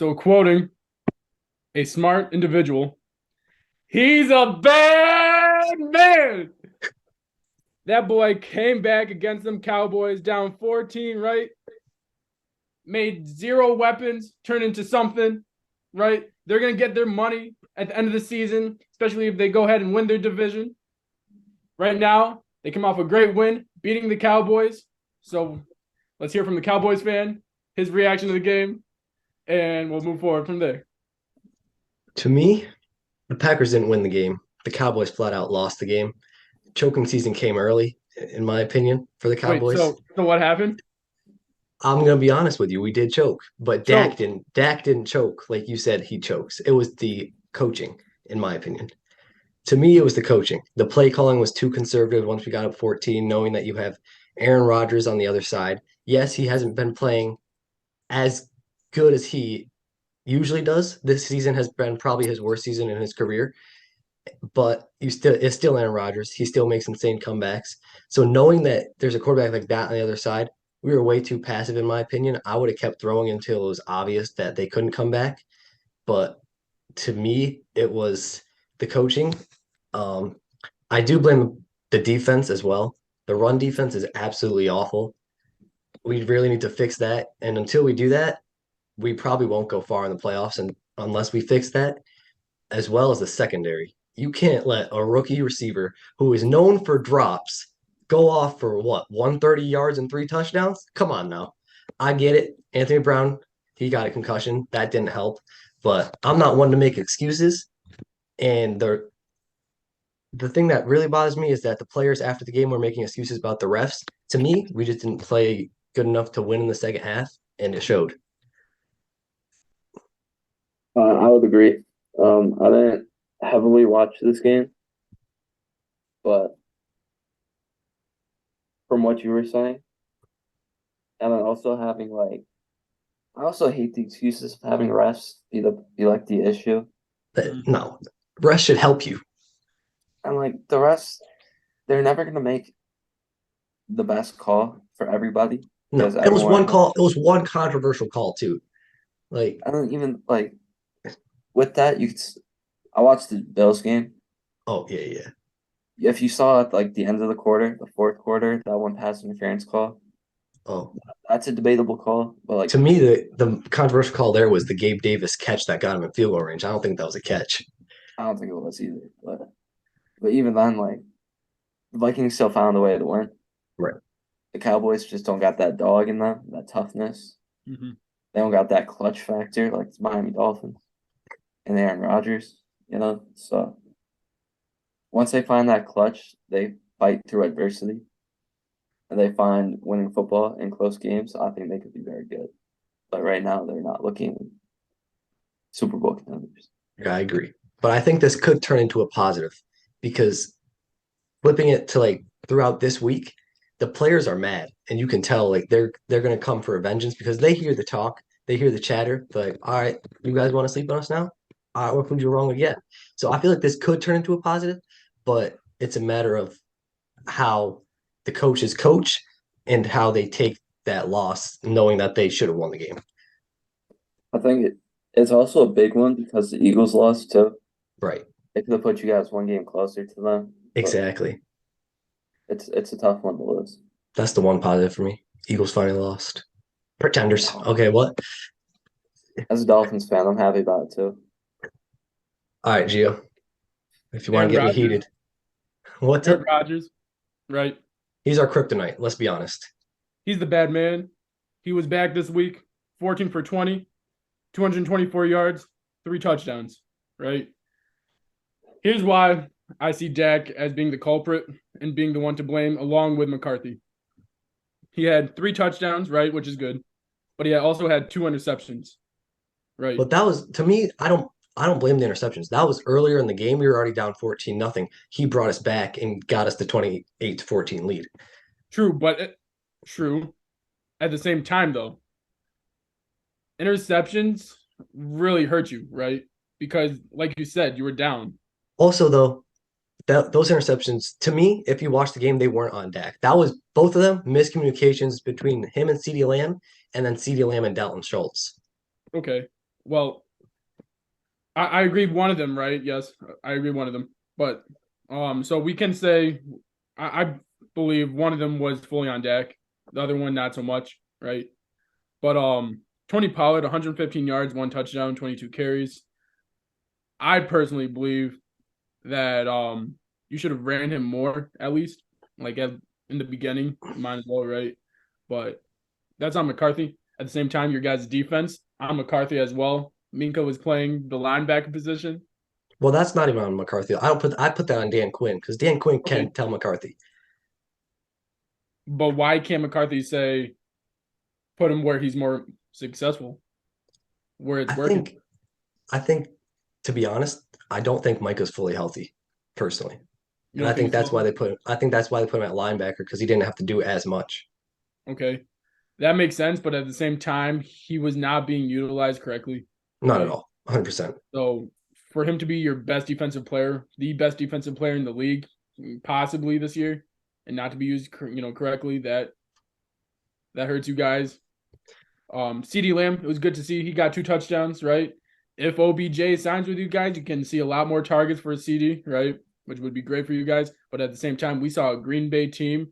So, quoting a smart individual, he's a bad man. That boy came back against them Cowboys down 14, right? Made zero weapons turn into something, right? They're going to get their money at the end of the season, especially if they go ahead and win their division. Right now, they come off a great win, beating the Cowboys. So let's hear from the Cowboys fan, his reaction to the game, and we'll move forward from there. To me, the Packers didn't win the game. The Cowboys flat out lost the game. Choking season came early, in my opinion, for the Wait, Cowboys. so what happened? I'm gonna be honest with you, we did choke, but Dak Choke. didn't. Dak didn't choke like you said he chokes. It was the coaching, in my opinion. To me, it was the coaching. The play calling was too conservative once we got up 14, knowing that you have Aaron Rodgers on the other side. Yes, he hasn't been playing as good as he usually does. This season has been probably his worst season in his career, but it's still Aaron Rodgers. He still makes insane comebacks. So knowing that there's a quarterback like that on the other side, we were way too passive in my opinion. I would have kept throwing until it was obvious that they couldn't come back. But to me, it was the coaching. Um, I do blame the defense as well. The run defense is absolutely awful. We really need to fix that. And until we do that, we probably won't go far in the playoffs and unless we fix that, as well as the secondary. You can't let a rookie receiver who is known for drops go off for what, 130 yards and three touchdowns? Come on now. I get it. Anthony Brown, he got a concussion. That didn't help. But I'm not one to make excuses. And the thing that really bothers me is that the players after the game were making excuses about the refs. To me, we just didn't play good enough to win in the second half, and it showed. I would agree. I didn't heavily watch this game, but from what you were saying, and then also having I also hate the excuses of having refs be like the issue, But no, refs should help you. and like the refs, they're never gonna make the best call for everybody because No, it was one everyone. call. It was one controversial call too. Like, I don't even like with that I watched the Bills game. oh yeah, yeah. If you saw at like the end of the quarter, the fourth quarter, that one pass interference call, Oh, that's a debatable call, but like to me, the controversial call there was the Gabe Davis catch that got him in field goal range. I don't think that was a catch. I don't think it was either. But even then, like the Vikings still found a way to win. Right. The Cowboys just don't got that dog in them, that toughness. Mm-hmm. They don't got that clutch factor like the Miami Dolphins and Aaron Rodgers. So once they find that clutch, they fight through adversity and they find winning football in close games. I think they could be very good. But right now, they're not looking Super Bowl contenders. Yeah, I agree. But I think this could turn into a positive because flipping it to like throughout this week, the players are mad, and you can tell like they're gonna come for a vengeance because they hear the talk, they hear the chatter. Like, all right, you guys want to sleep on us now? All right, we'll prove you wrong again. So I feel like this could turn into a positive, but it's a matter of how the coaches coach and how they take that loss, knowing that they should have won the game. I think it's also a big one because the Eagles lost too. Right. It could have put you guys one game closer to them, but Exactly. it's a tough one to lose. That's the one positive for me. Eagles finally lost. Pretenders. Okay, what? As a Dolphins fan, I'm happy about it too. All right, Gio. If you want Aaron to get me Rodgers. heated, what's Aaron up? Rodgers, right? He's our kryptonite. Let's be honest. He's the bad man. He was back this week, 14 for 20, 224 yards, three touchdowns, right? Here's why I see Dak as being the culprit and being the one to blame, along with McCarthy. He had three touchdowns, right, which is good, but he also had two interceptions, right? But that was to me. I don't blame the interceptions. That was earlier in the game. We were already down 14-0. He brought us back and got us the 28-14 lead. True, but true. At the same time, though, interceptions really hurt you, right? Because, like you said, you were down. Also, though, those interceptions, to me, if you watch the game, they weren't on Dak. That was both of them miscommunications between him and CeeDee Lamb, and then CeeDee Lamb and Dalton Schultz. Okay. Well, I agree one of them, right? Yes, I agree one of them. But so we can say I believe one of them was fully on deck, the other one not so much, right? But Tony Pollard, 115 yards, 1 touchdown, 22 carries. I personally believe that you should have ran him more at least, like in the beginning, might as well, right? But that's on McCarthy. At the same time, your guys' defense, on McCarthy as well. Minka was playing the linebacker position. Well, that's not even on McCarthy. I put that on Dan Quinn because Dan Quinn Okay. can tell McCarthy. But why can't McCarthy say put him where he's more successful, where it's I working? think I think to be honest, I don't think Micah's fully healthy, personally. You And don't think so? I think that's why they put him at linebacker because he didn't have to do as much. Okay. That makes sense, but at the same time, he was not being utilized correctly, Not at right? all. 100%. So for him to be your best defensive player, the best defensive player in the league, possibly this year, and not to be used, correctly, that hurts you guys. CD Lamb, it was good to see he got 2 touchdowns, right? If OBJ signs with you guys, you can see a lot more targets for CD, right? Which would be great for you guys. But at the same time, we saw a Green Bay team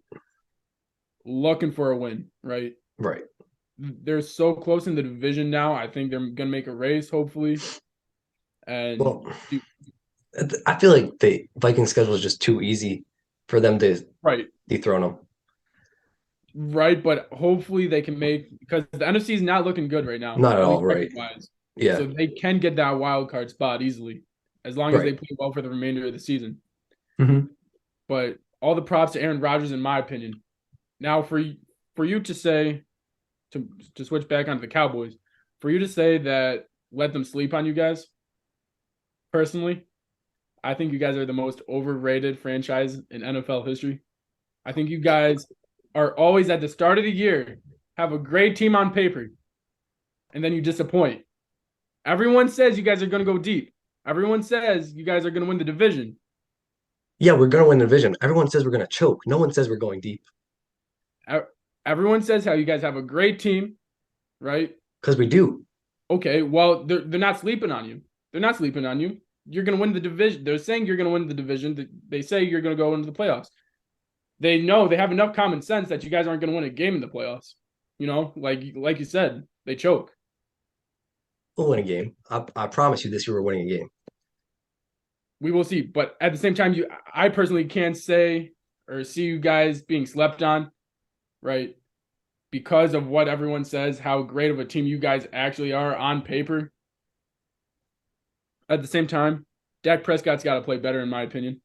looking for a win, right? Right. They're so close in the division now. I think they're gonna make a race, hopefully. And Well, I feel like the Vikings schedule is just too easy for them to right, dethrone them. right, but hopefully they can make because the NFC is not looking good right now, Not at at all, least right. record-wise. Yeah, So they can get that wild card spot easily, as long as they right. play well for the remainder of the season. Hmm. But all the props to Aaron Rodgers, in my opinion. Now, for you to say to switch back onto the Cowboys, for you to say that let them sleep on you guys, personally, I think you guys are the most overrated franchise in NFL history. I think you guys are always at the start of the year, have a great team on paper, and then you disappoint. Everyone says you guys are going to go deep. Everyone says you guys are going to win the division. Yeah, we're gonna win the division. Everyone says we're gonna choke. No one says we're going deep Everyone says how you guys have a great team, right? because we do. Okay, well, they're not sleeping on you. They're not sleeping on you. You're going to win the division. They're saying you're going to win the division. They say you're going to go into the playoffs. They know they have enough common sense that you guys aren't going to win a game in the playoffs. Like you said, they choke. We'll win a game. I promise you this year we're winning a game. We will see. But at the same time, I personally can't say or see you guys being slept on, right? Because of what everyone says, how great of a team you guys actually are on paper. At the same time, Dak Prescott's got to play better, in my opinion.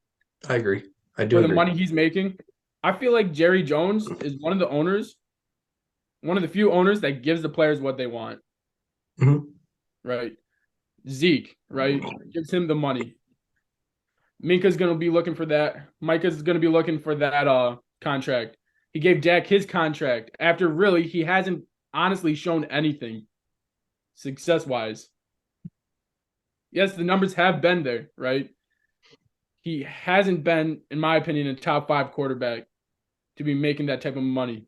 I agree. I do For the agree. money he's making, I feel like Jerry Jones is one of the owners, one of the few owners that gives the players what they want, Mhm. right? Zeke, right? Gives him the money. Minka's going to be looking for that. Micah's going to be looking for that contract. He gave Dak his contract after really he hasn't honestly shown anything success-wise. Yes, the numbers have been there, right? He hasn't been, in my opinion, a top 5 quarterback to be making that type of money.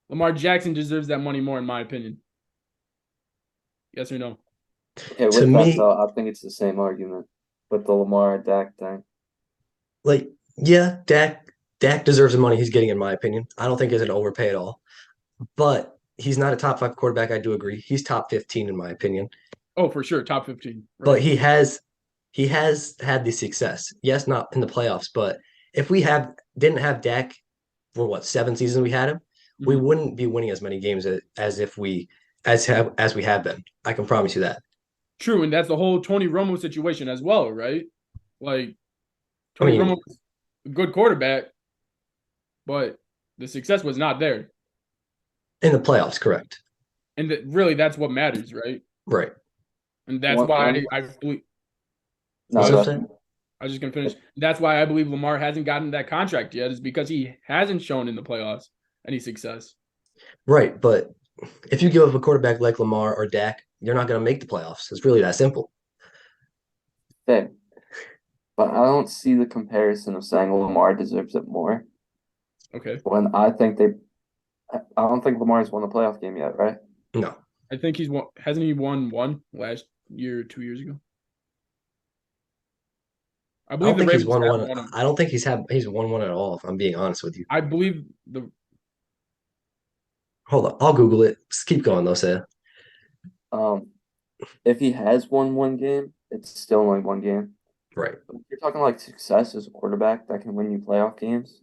Lamar Jackson deserves that money more, in my opinion. Yes or no? Okay, To with that me, though, I think it's the same argument with the Lamar Dak thing. like, yeah, Dak deserves the money he's getting, in my opinion. I don't think it's an overpay at all. But he's not a top 5 quarterback. I do agree. He's top 15 in my opinion. Oh, for sure, top 15. But Right. he has had the success. Yes, not in the playoffs, but if we have didn't have Dak for what 7 seasons we had him, we Mhm. wouldn't be winning as many games as if we as we have been. I can promise you that. True, and that's the whole Tony Romo situation as well, right? Like I Tony mean, Romo was a good quarterback, but the success was not there. in the playoffs, correct. And really that's what matters, right? Right. And that's One, why I believe What's no, go that go ahead. saying? ahead. I was just gonna finish. That's why I believe Lamar hasn't gotten that contract yet, is because he hasn't shown in the playoffs any success. Right, but if you give up a quarterback like Lamar or Dak, you're not going to make the playoffs. It's really that simple. Okay, but I don't see the comparison of saying Lamar deserves it more Okay. when I don't think Lamar's won a playoff game yet, right? No, I think he's won. Hasn't he won one last? year or 2 years ago. I I believe don't the think he's Ravens won have one. won. I don't think he's won one at all, if I'm being honest with you. I believe the Hold on, I'll Google it. Just keep going though, Say. Um, if he has won one game, it's still only one game. Right. But if you're talking like success as a quarterback that can win you playoff games,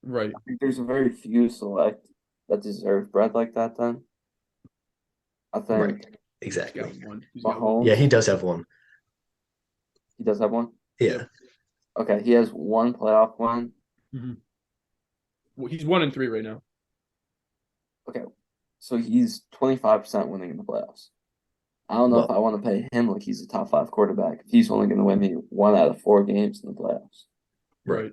right. I think there's a very few select that deserve bread like that then. I Right. think He's Exactly. got one. He's got one. Mahomes, Yeah, he does have one. he does have one. Yeah. Yep. Okay, he has one playoff win. Well, he's 1-3 right now. Okay, so he's 25% winning in the playoffs. I don't know if Well, I want to pay him like he's a top 5 quarterback if he's only going to win me 1 out of 4 games in the playoffs. right.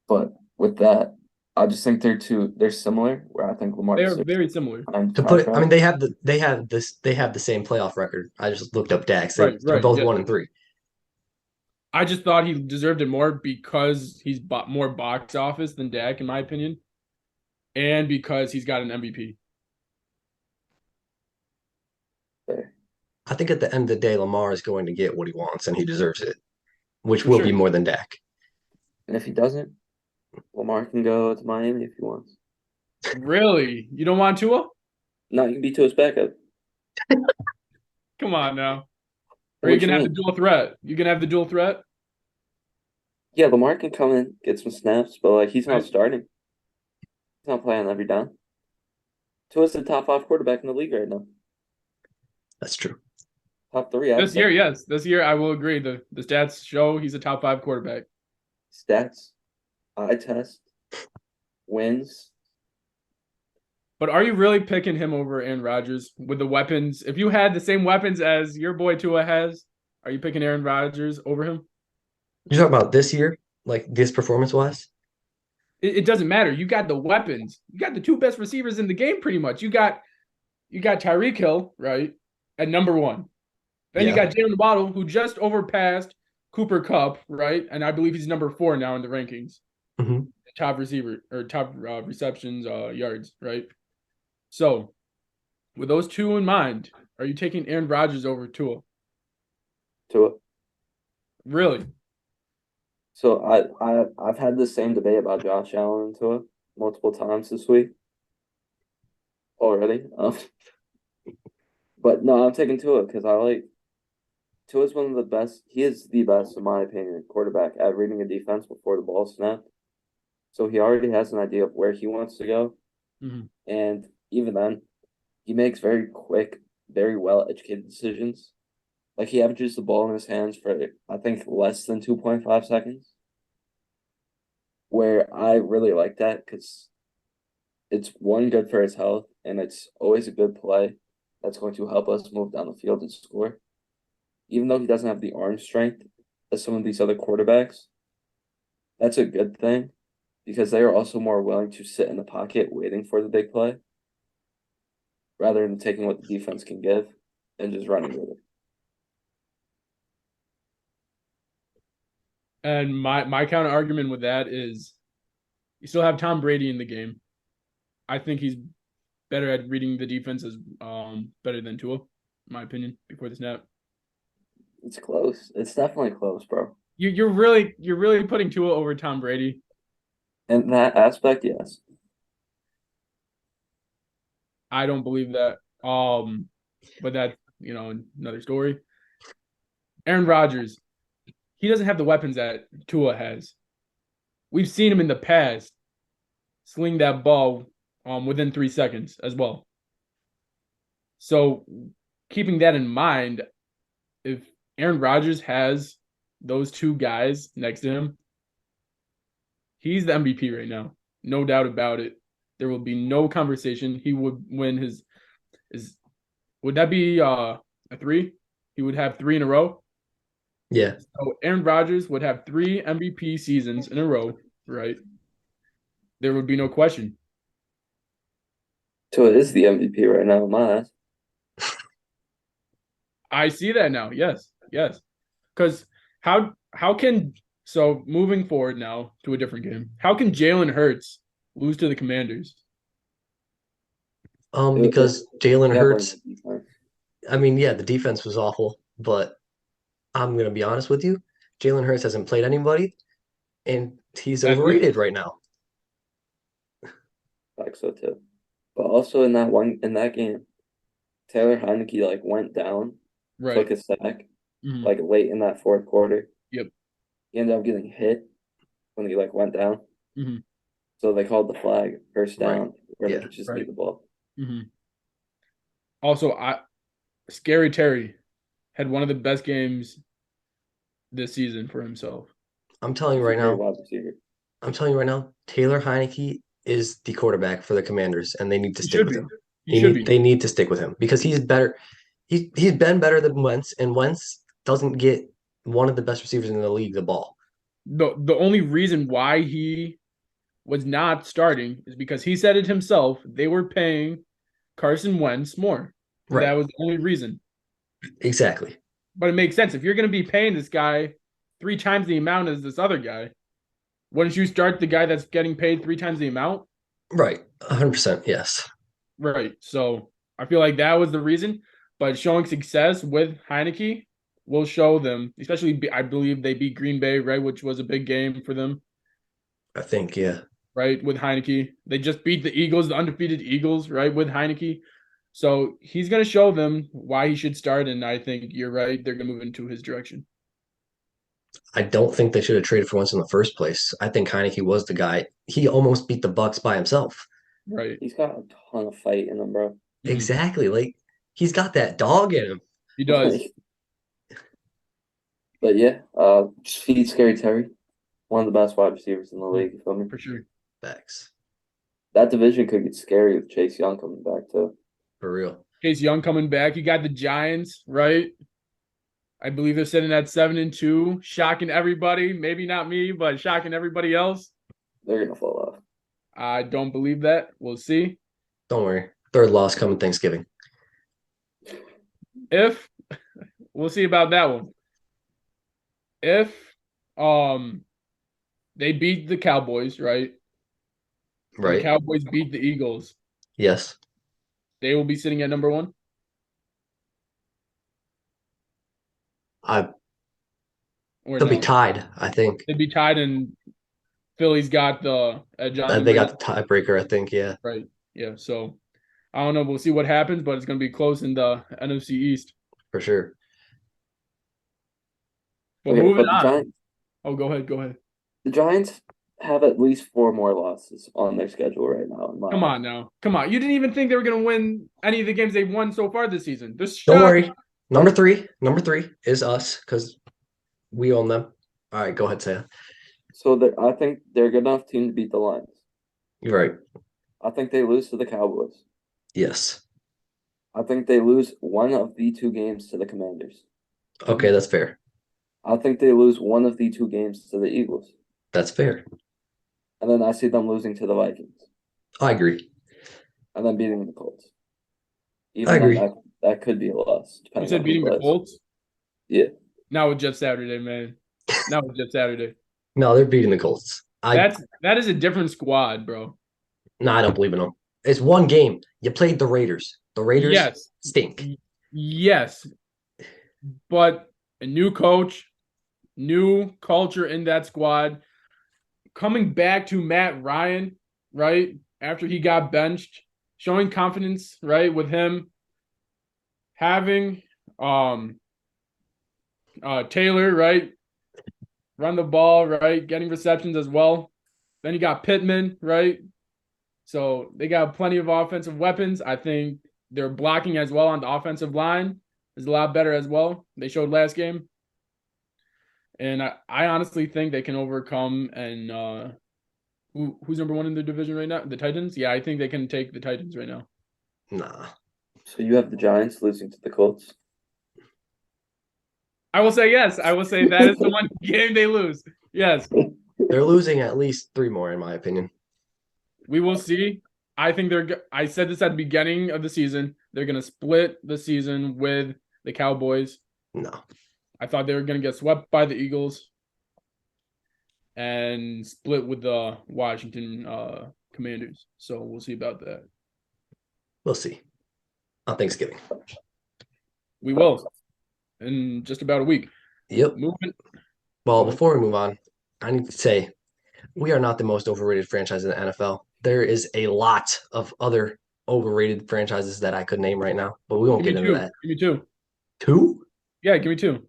But with that, I just think they're similar. Where I think Lamar They are very similar. To put it, I mean, they have the same playoff record. I just looked up Dax. They're Right. both Yeah. 1-3. I just thought he deserved it more because he's more box office than Dak, in my opinion, and because he's got an MVP. I think at the end of the day, Lamar is going to get what he wants, and he deserves it, which For will sure. be more than Dak. And if he doesn't, Lamar can go to Miami if he wants. Really? You don't want Tua? No, you can be to his backup. Come on now. Or What you can you have the mean? dual threat. You can have the dual threat. Yeah, Lamar can come in, get some snaps, but like he's not Right. starting. He's not playing every down. Tua's the top 5 quarterback in the league right now. That's true. Top 3, This year, yes. This year, I will agree. The stats show he's a top 5 quarterback. Stats, eye test, wins. But are you really picking him over Aaron Rodgers with the weapons? If you had the same weapons as your boy Tua has, are you picking Aaron Rodgers over him? You're talking about this year, like this performance wise? It doesn't matter. You got the weapons. You got the 2 best receivers in the game, pretty much. You got Tyreek Hill, right, at number 1. Then you Yeah. got Jalen Waddle, who just overpassed Cooper Kupp, right? And I believe he's number 4 now in the rankings. hmm Top receiver or top receptions, yards, right? So, with those 2 in mind, are you taking Aaron Rodgers over Tua? Tua. Really? So I've had the same debate about Josh Allen and Tua multiple times this week already. But no, I'm taking Tua because Tua's one of the best. He is the best, in my opinion, quarterback at reading a defense before the ball snapped. So he already has an idea of where he wants to go. Mm-hmm. And even then, he makes very quick, very well-educated decisions. Like he averages the ball in his hands for, I think, less than 2.5 seconds. Where I really like that because it's one, good for his health, and it's always a good play that's going to help us move down the field and score. Even though he doesn't have the arm strength as some of these other quarterbacks, that's a good thing because they are also more willing to sit in the pocket waiting for the big play rather than taking what the defense can give and just running with it. And my counter argument with that is you still have Tom Brady in the game. I think he's better at reading the defenses, better than Tua, in my opinion, before the snap. It's close. It's definitely close, bro. You're really putting Tua over Tom Brady. In that aspect, yes. I don't believe that. But that's another story. Aaron Rodgers, he doesn't have the weapons that Tua has. We've seen him in the past sling that ball within 3 seconds as well. So keeping that in mind, if Aaron Rodgers has those 2 guys next to him, he's the MVP right now. No doubt about it. There will be no conversation. He would win his would that be a 3? He would have 3 in a row. Yeah. So Aaron Rodgers would have 3 MVP seasons in a row, right? There would be no question. Tua is the MVP right now in my eyes. I see that now. Yes. Because how can moving forward now to a different game? How can Jalen Hurts lose to the Commanders? Because Jalen Yeah, Hurts, I mean, yeah, the defense was awful, but I'm gonna be honest with you. Jalen Hurts hasn't played anybody, and he's That overrated right now. Like so too. But also in that game, Taylor Heineke like went down, took right. a sack, Mhm. like late in that fourth quarter. Yep. He ended up getting hit when he like went down. Mhm. So they called the flag first Right. down where they Yeah. could just Right. need the ball. Mhm. Also, Scary Terry had one of the best games this season for himself. I'm telling you He's a right great now. wide receiver. I'm telling you right now. Taylor Heineke is the quarterback for the Commanders, and they need to He stick should with be. him. He should be. They need to stick with him because he's better. He's been better than Wentz, and Wentz doesn't get one of the best receivers in the league the ball. The only reason why he was not starting is because he said it himself. They were paying Carson Wentz more. That Right. was the only reason. Exactly. But it makes sense. If you're going to be paying this guy 3 times the amount as this other guy, wouldn't you start the guy that's getting paid 3 times the amount? Right. 100%. Yes. Right. So I feel like that was the reason. But showing success with Heineke will show them, especially I believe they beat Green Bay, right, which was a big game for them, I think. Yeah. right, with Heineke. They just beat the Eagles, the undefeated Eagles, right, with Heineke. So he's going to show them why he should start. And I think you're right. They're going to move into his direction. I don't think they should have traded for Wentz in the first place. I think Heineke was the guy. He almost beat the Bucks by himself. Right. He's got a ton of fight in him, bro. Mhm. Exactly. Like he's got that dog in him. He does. But yeah, just feed Scary Terry. One of the best wide receivers in the league, you feel me? For sure. Facts. That division could get scary with Chase Young coming back too. For real. Case Young coming back. You got the Giants, right? I believe they're sitting at 7-2, shocking everybody. Maybe not me, but shocking everybody else. They're gonna fall off. I don't believe that. We'll see. Don't worry. Third loss coming Thanksgiving. If we'll see about that one. If um they beat the Cowboys, right? And the Right. Cowboys beat the Eagles, Yes. they will be sitting at number 1. I Or they'll be no. tied, I think. They'd be tied and Philly's got the edge on them They right got now. the tiebreaker, I think, yeah, Right. Yeah. So I don't know. We'll see what happens, but it's gonna be close in the NFC East. for sure. But Okay, moving but the on. Giants, Oh, go ahead. Go ahead. the Giants have at least 4 more losses on their schedule right now. In my Come eyes. on now. Come on. You didn't even think they were going to win any of the games they've won so far this season. This Don't shock. worry. Number three is us because we own them. All right, go ahead, Saya. So I think they're a good enough team to beat the Lions. You're right. I think they lose to the Cowboys. Yes. I think they lose one of the 2 games to the Commanders. Okay, that's fair. I think they lose one of the 2 games to the Eagles. That's fair. And then I see them losing to the Vikings. I agree. And then beating the Colts. I Even agree. then, that could be a loss. You Depending said on who beating the plays. Colts? Yeah. Now it's just Saturday, man. Now it's just Saturday. No, they're beating the Colts. That is a different squad, bro. No, I don't believe in them. It's one game. You played the Raiders. The Raiders Yes. stink. Yes. But a new coach, new culture in that squad. Coming back to Matt Ryan, right? After he got benched, showing confidence, right, with him having Taylor, right? Run the ball, right? Getting receptions as well. Then you got Pittman, right? So they got plenty of offensive weapons. I think their blocking as well on the offensive line is a lot better as well. They showed last game. And I honestly think they can overcome and who's number 1 in the division right now? The Titans? Yeah, I think they can take the Titans right now. Nah. So you have the Giants losing to the Colts. I will say yes. I will say that is the one game they lose. Yes. They're losing at least 3 more, in my opinion. We will see. I think I said this at the beginning of the season. They're going to split the season with the Cowboys. No. I thought they were going to get swept by the Eagles and split with the Washington Commanders. So we'll see about that. We'll see. On Thanksgiving. We will in just about a week. Yep. Moving. Well, Go ahead. before we move on, I need to say we are not the most overrated franchise in the NFL. There is a lot of other overrated franchises that I could name right now, but we won't Give me get into two. that. Give me two. Two? Yeah, give me two.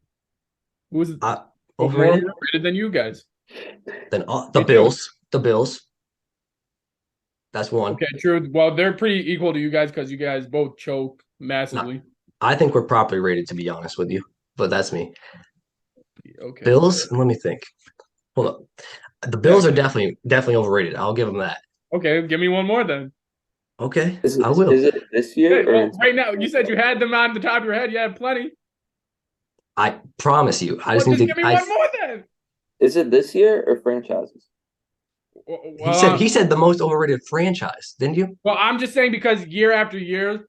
Who's more Overrated? overrated than you guys? Then the Me too. Bills. The Bills. That's one. Okay, true. Well, they're pretty equal to you guys because you guys both choke massively. I think we're properly rated, to be honest with you, but that's me. Okay. Bills. Let me think. Hold up. The Bills are definitely overrated. I'll give them that. Okay, give me one more then. Okay, Is it, I will. is it this year? Hey, well, right now, you said you had them on the top of your head. You had plenty. I promise you. I Well, just need just to. give me one more then. Is it this year or franchises? He said the most overrated franchise, didn't you? Well, I'm just saying because year after year,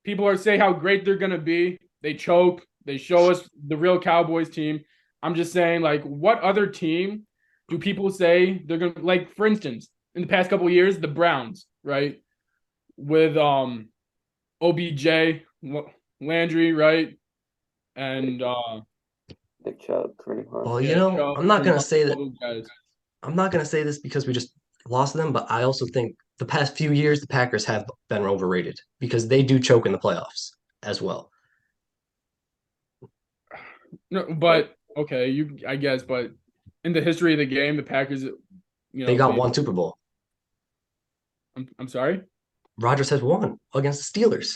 people are saying how great they're gonna be. They choke. They show us the real Cowboys team. I'm just saying, like, what other team do people say they're gonna like? For instance, in the past couple of years, the Browns, right, with OBJ, Landry, right, and Nick Chubb, Kareem Hunt. Well, Chubb, I'm not gonna say all that. those guys. I'm not gonna say this because we just lost to them, but I also think the past few years the Packers have been overrated because they do choke in the playoffs as well. No, but okay, I guess, but in the history of the game, the Packers, They got one Super Bowl. I'm sorry. Rodgers has won against the Steelers.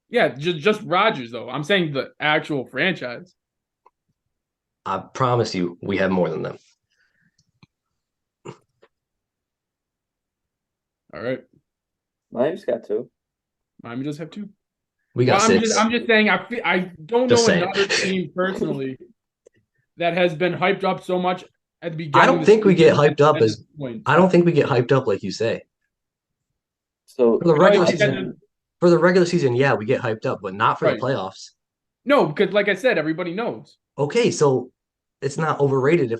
Yeah, just Rodgers though. I'm saying the actual franchise. I promise you, we have more than them. All right, Miami's got two. Miami does have two. We got six. I'm just saying. I don't Just know saying. another team personally that has been hyped up so much at the beginning. I don't think we get hyped up as. point. I don't think we get hyped up like you say. So For the regular Like, season, for the regular season, yeah, we get hyped up, but not for the Right. playoffs. No, because like I said, everybody knows. Okay, so it's not overrated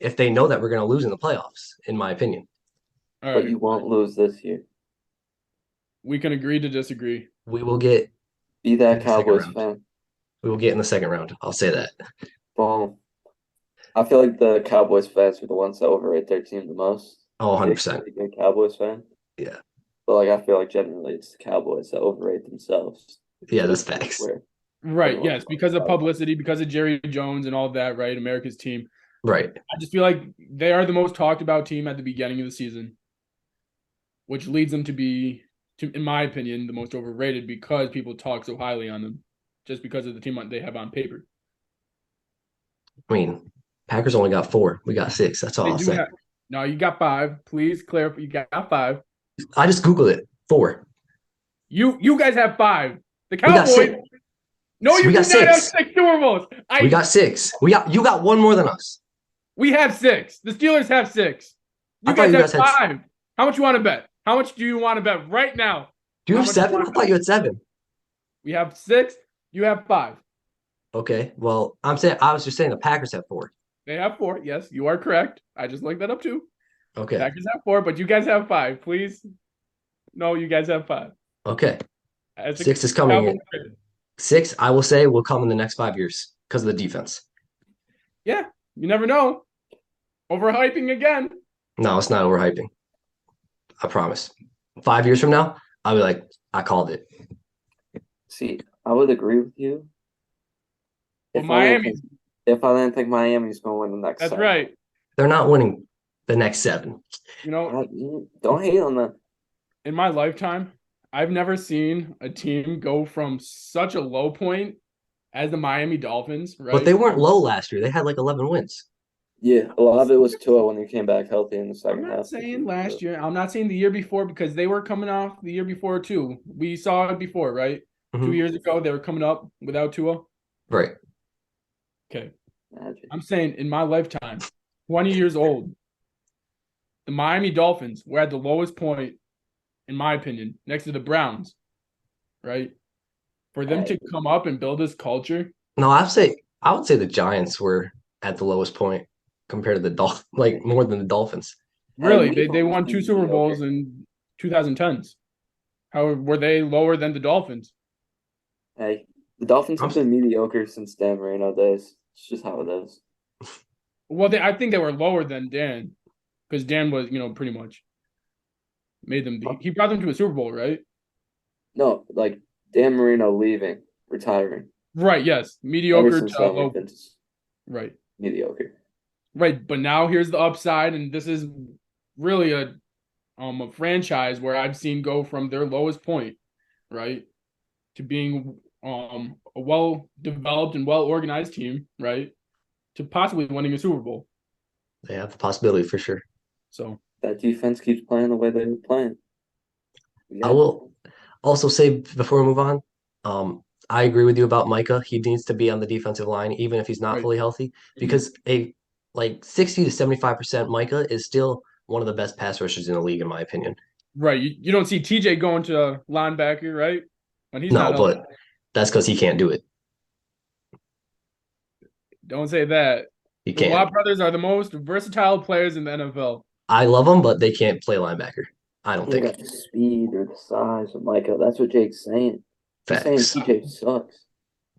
if they know that we're going to lose in the playoffs, in my opinion. All but right, you won't lose this year. we can agree to disagree. We will get Be that in the second Cowboys round. fan. We will get in the second round. I'll say that. Boom. I feel like the Cowboys fans are the ones that overrate their team the most. Oh, If 100%. you're a Cowboys fan. Yeah. But like I feel like generally it's the Cowboys that overrate themselves. Yeah, that's facts. Right, Everyone yes, because of knows. publicity, because of Jerry Jones and all that, right? America's team. Right. I just feel like they are the most talked about team at the beginning of the season, which leads them to be, in my opinion, the most overrated because people talk so highly on them just because of the team they have on paper. I mean, Packers only got 4. We got 6. That's all They I'll do say. have, no, you got 5. Please clarify. You got 5. I just Googled it. 4. You guys have 5. The We got Cowboys. 6. No, you We do got not have 6. 6 Super Bowls. We got 6. You got one more than us. We have 6. The Steelers have 6. I You thought guys you have guys had- 5. How much you want to bet? How much do you want to bet right now? Do you How have much 7? you I want thought you had 7. We have 6. You have 5. Okay. Well, I was just saying the Packers have 4. They have 4. Yes, you are correct. I just looked that up too. Okay. Packers have 4, but you guys have 5. Please. No, you guys have 5. Okay. As a 6 is coming in. Cowboys fan. 6, I will say, will come in the next 5 years because of the defense. Yeah, you never know. Overhyping again. No, it's not overhyping. I promise. 5 years from now, I'll be like, I called it. See, I would agree with you. Well, Miami. If I didn't think Miami's going to win the next That's 7. right. They're not winning the next 7. You know, don't hate on them. in my lifetime, I've never seen a team go from such a low point as the Miami Dolphins, right? But they weren't low last year. They had like 11 wins. Yeah, a lot of it was Tua when he came back healthy in the I'm second half. not saying last year. I'm not saying the year before because they were coming off the year before too. We saw it before, right? Mhm. 2 years ago, they were coming up without Tua. Right. Okay. Imagine. I'm saying in my lifetime, 20 years old, the Miami Dolphins were at the lowest point, in my opinion, next to the Browns, right? For them to come up and build this culture. No, I would say the Giants were at the lowest point compared to the Dolphins, like more than the Dolphins. Really, they won 2 Super Bowls in 2010s. How were they lower than the Dolphins? Hey, The Dolphins I'm have been mediocre since Dan Marino days. It's just how it is. Well, I think they were lower than Dan because Dan was, pretty much made them. He brought them to a Super Bowl, right? No, like Dan Marino leaving, retiring. Right. Yes. Ever Mediocre since to then, we've low. been just Right. mediocre. Right. But now here's the upside, and this is really a franchise where I've seen go from their lowest point, right, to being a well developed and well organized team, right, to possibly winning a Super Bowl. They have the possibility for sure. So That defense keeps playing the way they've been playing. I Yeah. will also say before we move on, I agree with you about Micah. He needs to be on the defensive line, even if he's not right. fully healthy, because a like 60 to 75% Micah is still one of the best pass rushers in the league, in my opinion. Right. You don't see TJ going to linebacker, right? When he's not No, healthy. but that's because he can't do it. Don't say that. He The Watt can't. brothers are the most versatile players in the NFL. I love them, but they can't play linebacker. I don't He ain't think. got the speed or the size of Micah. That's what Jake's saying. He's saying Facts. TJ sucks.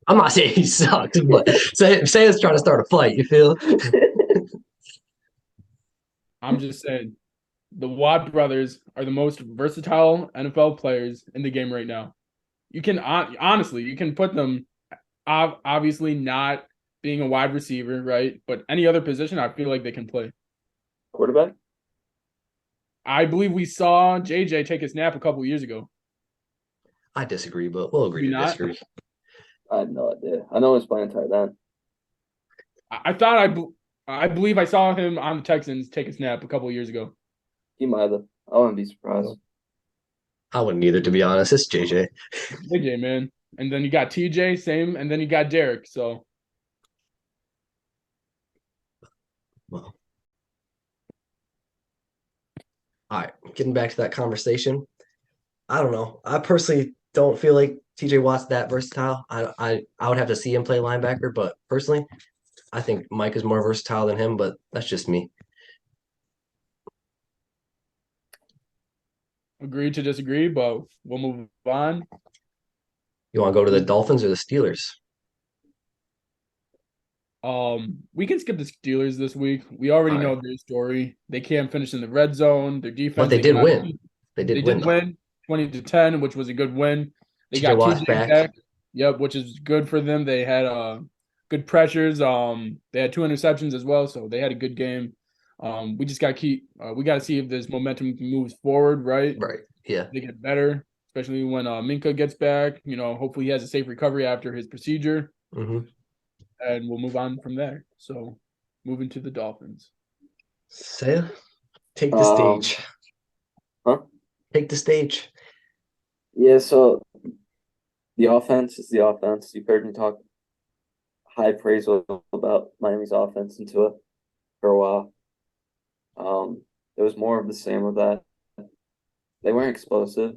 I'm not saying he sucks, but say it's trying to start a fight. You feel? I'm just saying the Watt brothers are the most versatile NFL players in the game right now. You can honestly, you can put them obviously not being a wide receiver, right? But any other position, I feel like they can play. Quarterback? I believe we saw JJ take a snap a couple years ago. I disagree, but we'll agree Maybe to not. disagree. I have no idea. I know he's playing tight end. I thought I believe I saw him on the Texans take a snap a couple years ago. He might have. I wouldn't be surprised. I wouldn't either, to be honest. It's JJ. JJ, man. And then you got TJ, same, and then you got Derek. So Well, all right, getting back to that conversation. I don't know. I personally don't feel like TJ Watt's that versatile. I would have to see him play linebacker, but personally, I think Mike is more versatile than him, but that's just me. agree to disagree, but we'll move on. You want to go to the Dolphins or the Steelers? We can skip the Steelers this week. We already All know right. their story. They can't finish in the red zone. Their defense, But they did win. They They did win did though. win 20-10, which was a good win. They TJ got Watt's TJ back. back. Yep, which is good for them. They had good pressures. They had 2 interceptions as well, so they had a good game. We just got to we got to see if this momentum moves forward, right? Right. Yeah. They get better, especially when Minka gets back. Hopefully he has a safe recovery after his procedure, Mm-hmm. and we'll move on from there. So, moving to the Dolphins. Say, take the stage. Huh? Take the stage. Yeah, so the offense is the offense. You've heard me talk high praise about Miami's offense into it for a while. It was more of the same of that. They weren't explosive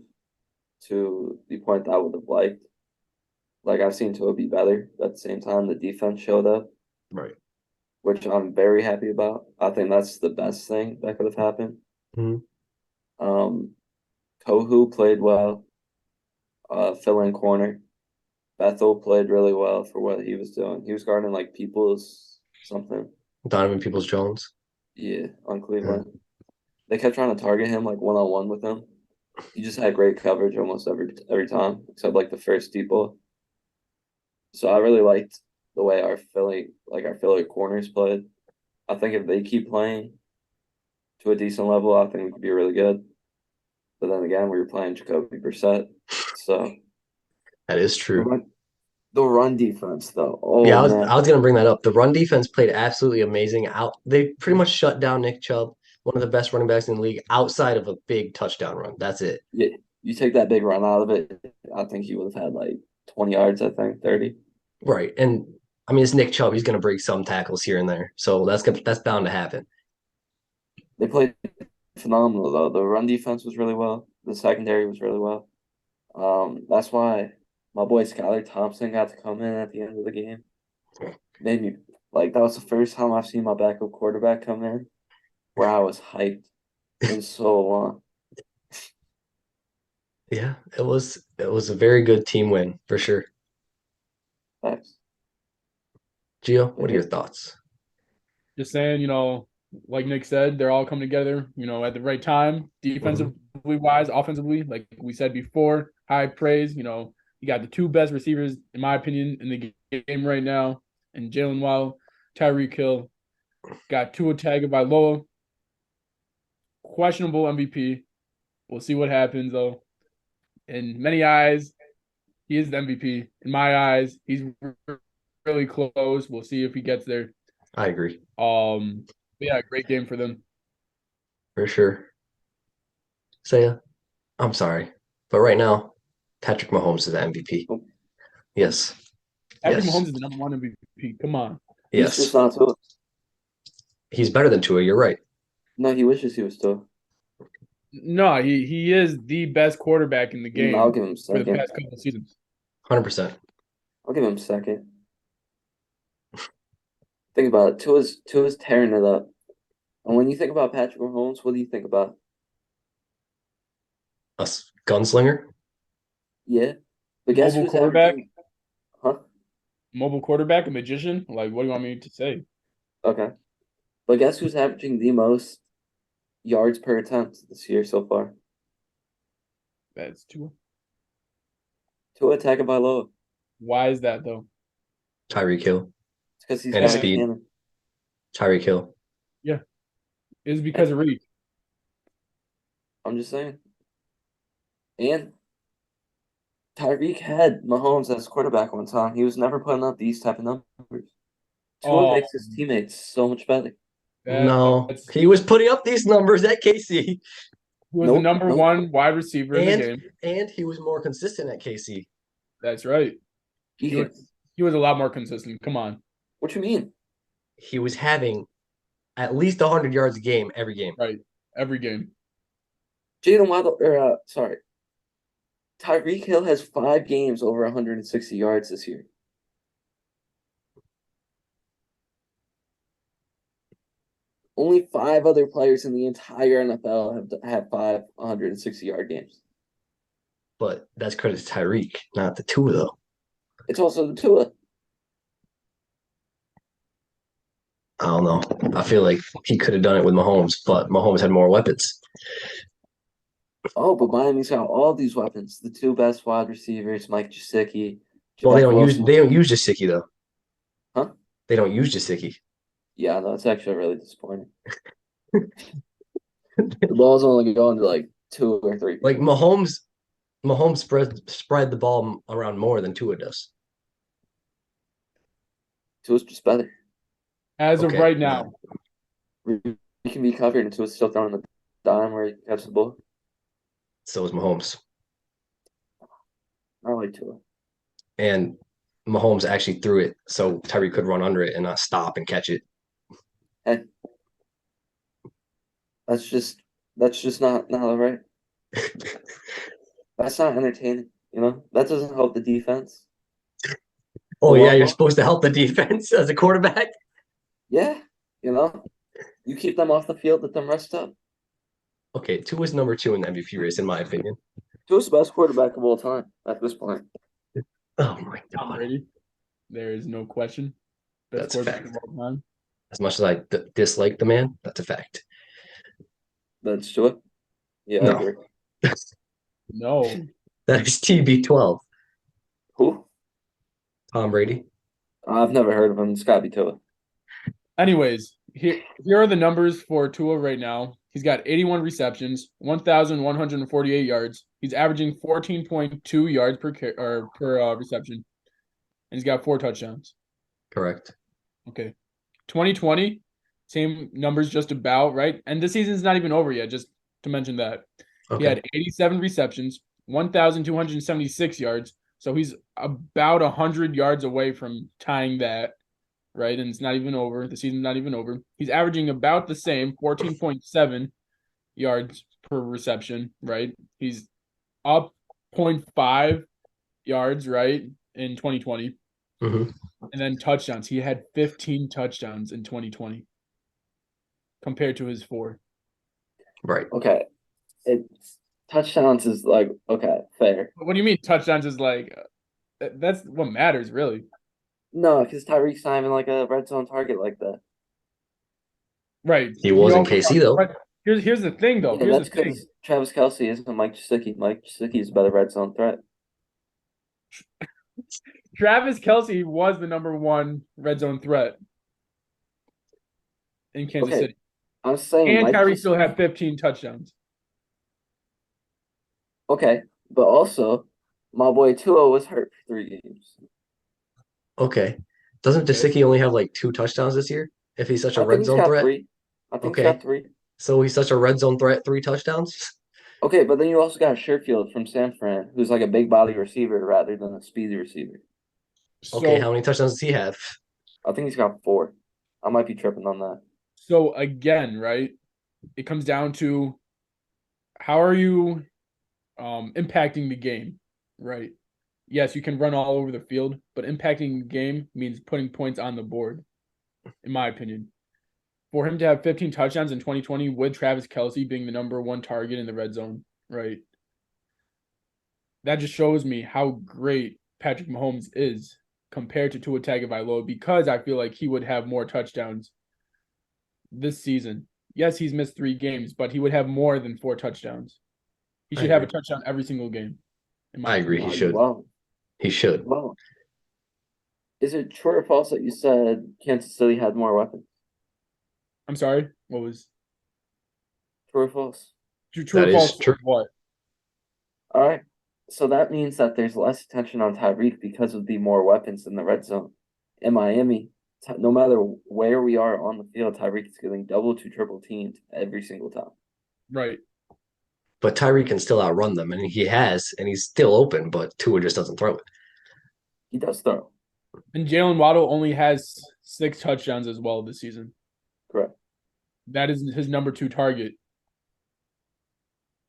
to the point that I would have liked. Like I've seen Tua be better, but at the same time, the defense showed up, Right. which I'm very happy about. I think that's the best thing that could have happened. Mhm. Kohu played well, fill in corner. Bethel played really well for what he was doing. He was guarding like People's something. Donovan Peoples-Jones. Yeah, on Cleveland. They kept trying to target him like one-on-one with him. He just had great coverage almost every time, except like the first deep ball. So I really liked the way our Philly corners played. I think if they keep playing to a decent level, I think we could be really good. But then again, we were playing Jacoby Brissett, so That is the true. run defense though. Yeah, Oh man, I was gonna bring that up. The run defense played absolutely amazing. They pretty much shut down Nick Chubb, one of the best running backs in the league, outside of a big touchdown run. That's it. yeah, you take that big run out of it, I think he would have had like 20 yards. I think 30. Right. And I mean, it's Nick Chubb. He's gonna break some tackles here and there, so that's bound to happen. They played phenomenal though. The run defense was really well. The secondary was really well. That's why my boy Skylar Thompson got to come in at the end of the game. Made me like that was the first time I've seen my backup quarterback come in where I was hyped in so long. Yeah, it was a very good team win for sure. Facts. Gio, what are your thoughts? Just saying, like Nick said, they're all coming together, at the right time, defensively wise, offensively, like we said before, high praise. You got the two best receivers, in my opinion, in the game right now, and Jalen Waddle, Tyreek Hill. Got Tua Tagovailoa, questionable MVP. We'll see what happens, though. In many eyes, he is the MVP. In my eyes, he's really close. We'll see if he gets there. I agree. But yeah, great game for them. For sure. Saya, I'm sorry. But right now, Patrick Mahomes is the MVP. Yes. Patrick Yes. Mahomes is the number one MVP. Come on. He's just Yes. not Tua. He's better than Tua. You're right. No, he wishes he was Tua. No, he is the best quarterback in the game I'll give him for the second. past couple of seasons. 100%. I'll give him second. Think about it. Tua's tearing it up. And when you think about Patrick Mahomes, what do you think about? A gunslinger? Yeah. But guess Mobile who's quarterback? averaging? Huh? Mobile quarterback, a magician? Like, what do you want me to say? Okay. But guess who's averaging the most yards per attempt this year so far? That's Tua. Tua Tagovailoa. Why is that, though? Tyreek Hill. It's because he's And got his a speed. cannon. Tyreek Hill. It's because of Reed. I'm just saying. And Tyreek had Mahomes as quarterback one time. He was never putting up these type of numbers. Tua makes his teammates so much better. No. That's- He was putting up these numbers at KC. He was the Nope, number nope. one wide receiver in the And game. and he was more consistent at KC. That's right. He was a lot more consistent. Come on. What you mean? He was having at least 100 yards a game every game. Right. Every game. Jalen Waddle, Tyreek Hill has 5 games over 160 yards this year. Only 5 other players in the entire NFL have had 5 160-yard games. But that's credit to Tyreek, not the Tua, though. It's also the Tua. I don't know. I feel like he could have done it with Mahomes, but Mahomes had more weapons. Oh, but Miami's got all these weapons. The 2 best wide receivers, Mike Gesicki. Well, Jeff Wilson. they don't use Gesicki though. Huh? They don't use Gesicki. Yeah, no, it's actually really disappointing. The ball's only going to like 2 or 3 people. Like Mahomes spread the ball around more than Tua does. Tua's just better. As of Okay. right now, He can be covered and Tua's still throwing the dime where he catches the ball. So is Mahomes. I like Tua. And Mahomes actually threw it so Tyreek could run under it and not stop and catch it. Hey, that's just not all right. That's not entertaining. That doesn't help the defense. Oh, Well, yeah, you're supposed to help the defense as a quarterback. Yeah, you keep them off the field, let them rest up. Okay, Tua's number 2 in the MVP race, in my opinion. Tua's the best quarterback of all time at this point. Oh my God. Brady, there is no question. Best That's a quarterback fact. of all time. As much as I dislike the man, that's a fact. That's Tua. Yeah, No. I agree. No. That is TB12. Who? Tom Brady. I've never heard of him. It's gotta be Tua. Anyways, here are the numbers for Tua right now. He's got 81 receptions, 1,148 yards. He's averaging 14.2 yards per reception. And he's got 4 touchdowns. Correct. Okay. 2020, same numbers just about, right? And the season's not even over yet, just to mention that. Okay. He had 87 receptions, 1,276 yards. So he's about 100 yards away from tying that, right? And it's not even over. The season's not even over. He's averaging about the same, 14.7 yards per reception, right? He's up 0.5 yards, right, in 2020. Mm-hmm. And then touchdowns. He had 15 touchdowns in 2020 compared to his 4. Right. Okay. Touchdowns is like, okay, fair. What do you mean touchdowns is like that's what matters, really? No, because Tyreek's not even like a red zone target like that. Right. He was in also KC though. but here's the thing though. Yeah, Here's that's the thing. because Travis Kelce isn't Mike Gesicki. Mike Gesicki is a better red zone threat. Travis Kelce was the number one red zone threat in Kansas Okay, City. I'm saying And Mike Kyrie still Gesicki. had 15 touchdowns. Okay, but also my boy Tua was hurt for 3 games. Okay. Doesn't Okay. Gesicki only have like 2 touchdowns this year? If he's such a I think red he's zone got threat? 3. I think he's got Okay. 3. So he's such a red zone threat, 3 touchdowns? Okay, but then you also got Sherfield from San Fran, who's like a big body receiver rather than a speedy receiver. Okay, So how many touchdowns does he have? I think he's got 4. I might be tripping on that. so again, right? It comes down to how are you impacting the game, right? Yes, you can run all over the field, but impacting the game means putting points on the board, in my opinion. For him to have 15 touchdowns in 2020 with Travis Kelce being the number one target in the red zone, right? That just shows me how great Patrick Mahomes is compared to Tua Tagovailoa because I feel like he would have more touchdowns this season. Yes, he's missed 3 games, but he would have more than 4 touchdowns. He I should have a agree. touchdown every single game, in my I agree. opinion. He should. Wow. He should. Wow. Is it true or false that you said Kansas City had more weapons? I'm sorry. What was True or false? true That or is false? true. What? All right. So that means that there's less attention on Tyreek because of the more weapons in the red zone. In Miami, no matter where we are on the field, Tyreek is getting double to triple teamed every single time. Right. But Tyree can still outrun them, and he has, and he's still open, but Tua just doesn't throw it. He does throw. And Jalen Waddle only has 6 touchdowns as well this season. Correct. That is his number 2 target.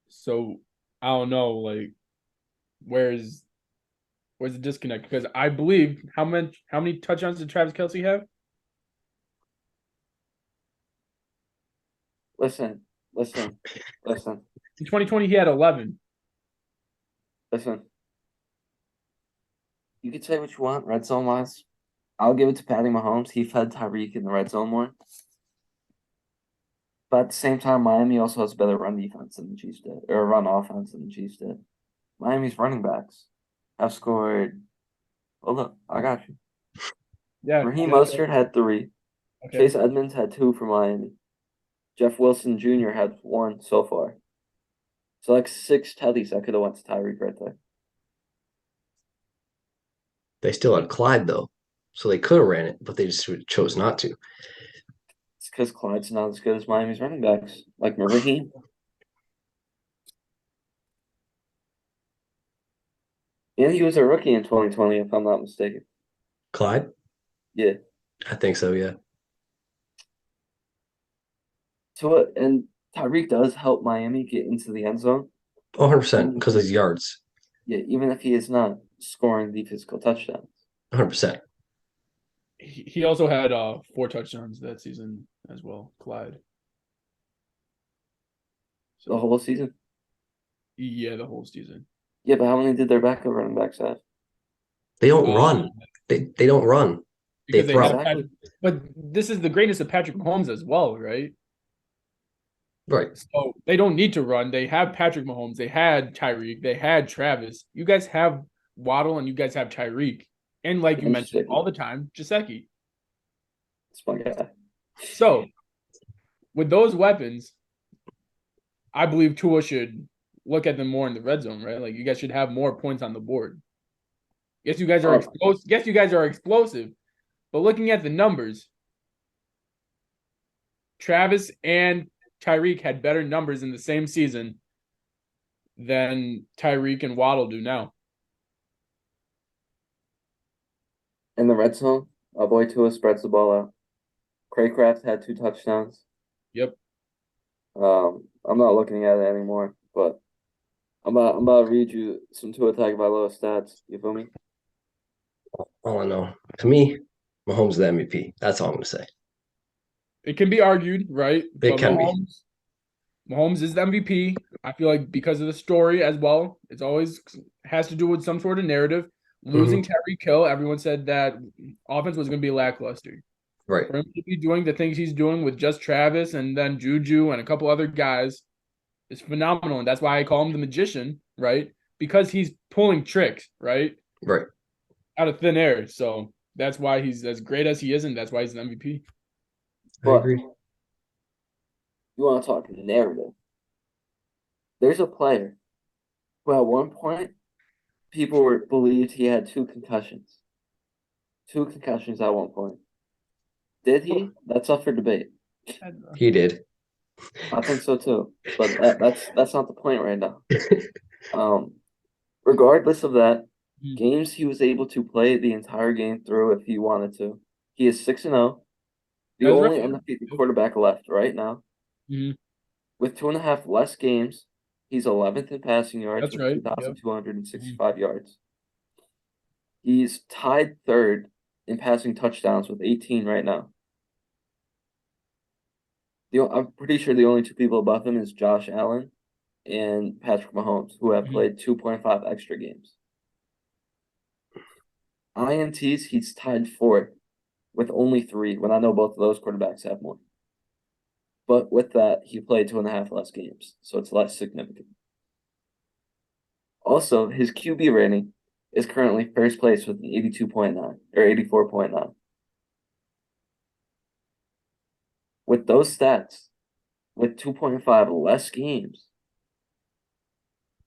So I don't know, like, where's the disconnect? Because I believe how many touchdowns did Travis Kelce have? Listen. In 2020, he had 11. You could say what you want, red zone wise. I'll give it to Patty Mahomes. He fed Tyreek in the red zone more. But at the same time, Miami also has a better run defense than the Chiefs did, or run offense than the Chiefs did. Miami's running backs have scored. Oh, look, I got you. Yeah. Raheem Mostert had 3. Okay. Chase Edmonds had 2 for Miami. Jeff Wilson Jr. had 1 so far. So like 6 teddies that could have went to Tyreek right there. They still had Clyde though, so they could have ran it, but they just chose not to. It's because Clyde's not as good as Miami's running backs, like Raheem. And he was a rookie in 2020, if I'm not mistaken. Clyde? Yeah. I think so, yeah. And Tyreek does help Miami get into the end zone. 100% because of his yards. Yeah, even if he is not scoring the physical touchdowns. 100%. He also had 4 touchdowns that season as well, Clyde. The whole season? Yeah, the whole season. Yeah, but how many did their backup running backs have? They don't run. They don't run. Because they throw. have Patrick, but this is the greatness of Patrick Mahomes as well, right? Right. So they don't need to run. They have Patrick Mahomes. They had Tyreek. They had Travis. You guys have Waddle and you guys have Tyreek. And like you And mentioned Gesicki. all the time, Gesicki. It's my guy. So with those weapons, I believe Tua should look at them more in the red zone, right? Like you guys should have more points on the board. Yes, you guys are explosive. Yes, you guys are explosive. But looking at the numbers, Travis and Tyreek had better numbers in the same season than Tyreek and Waddle do now. In the red zone, our boy Tua spreads the ball out. Craycraft had 2 touchdowns. Yep. I'm not looking at it anymore, but I'm about to read you some Tua Tagovailoa stats. You feel me? All I know. To me, Mahomes is the MVP. That's all I'm going to say. It can be argued, right? It can be. Mahomes is the MVP. I feel like because of the story as well, it's always has to do with some sort of narrative. Losing Tyreek Hill, everyone said that offense was going to be lackluster. Right. For him to be doing the things he's doing with just Travis and then Juju and a couple other guys is phenomenal. And that's why I call him the magician, right? Because he's pulling tricks, right? Right. Out of thin air. So that's why he's as great as he is, and that's why he's an MVP. I agree. You want to talk narrative? There's a player who at one point people believed he had 2 concussions. 2 concussions at one point. Did he? That's up for debate. He did. I think so too. But that's not the point right now. Regardless of that, games he was able to play the entire game through if he wanted to. He is 6-0. The That's only right. undefeated quarterback left right now. Mhm. With 2.5 less games, he's 11th in passing yards That's with right. 2,265 yards. He's tied third in passing touchdowns with 18 right now. I'm pretty sure the only 2 people above him is Josh Allen and Patrick Mahomes, who have played 2.5 extra games. INTs, he's tied fourth with only 3, when I know both of those quarterbacks have more. But with that, he played 2.5 less games, so it's less significant. Also, his QB rating is currently first place with an 82.9 or 84.9. With those stats, with 2.5 less games,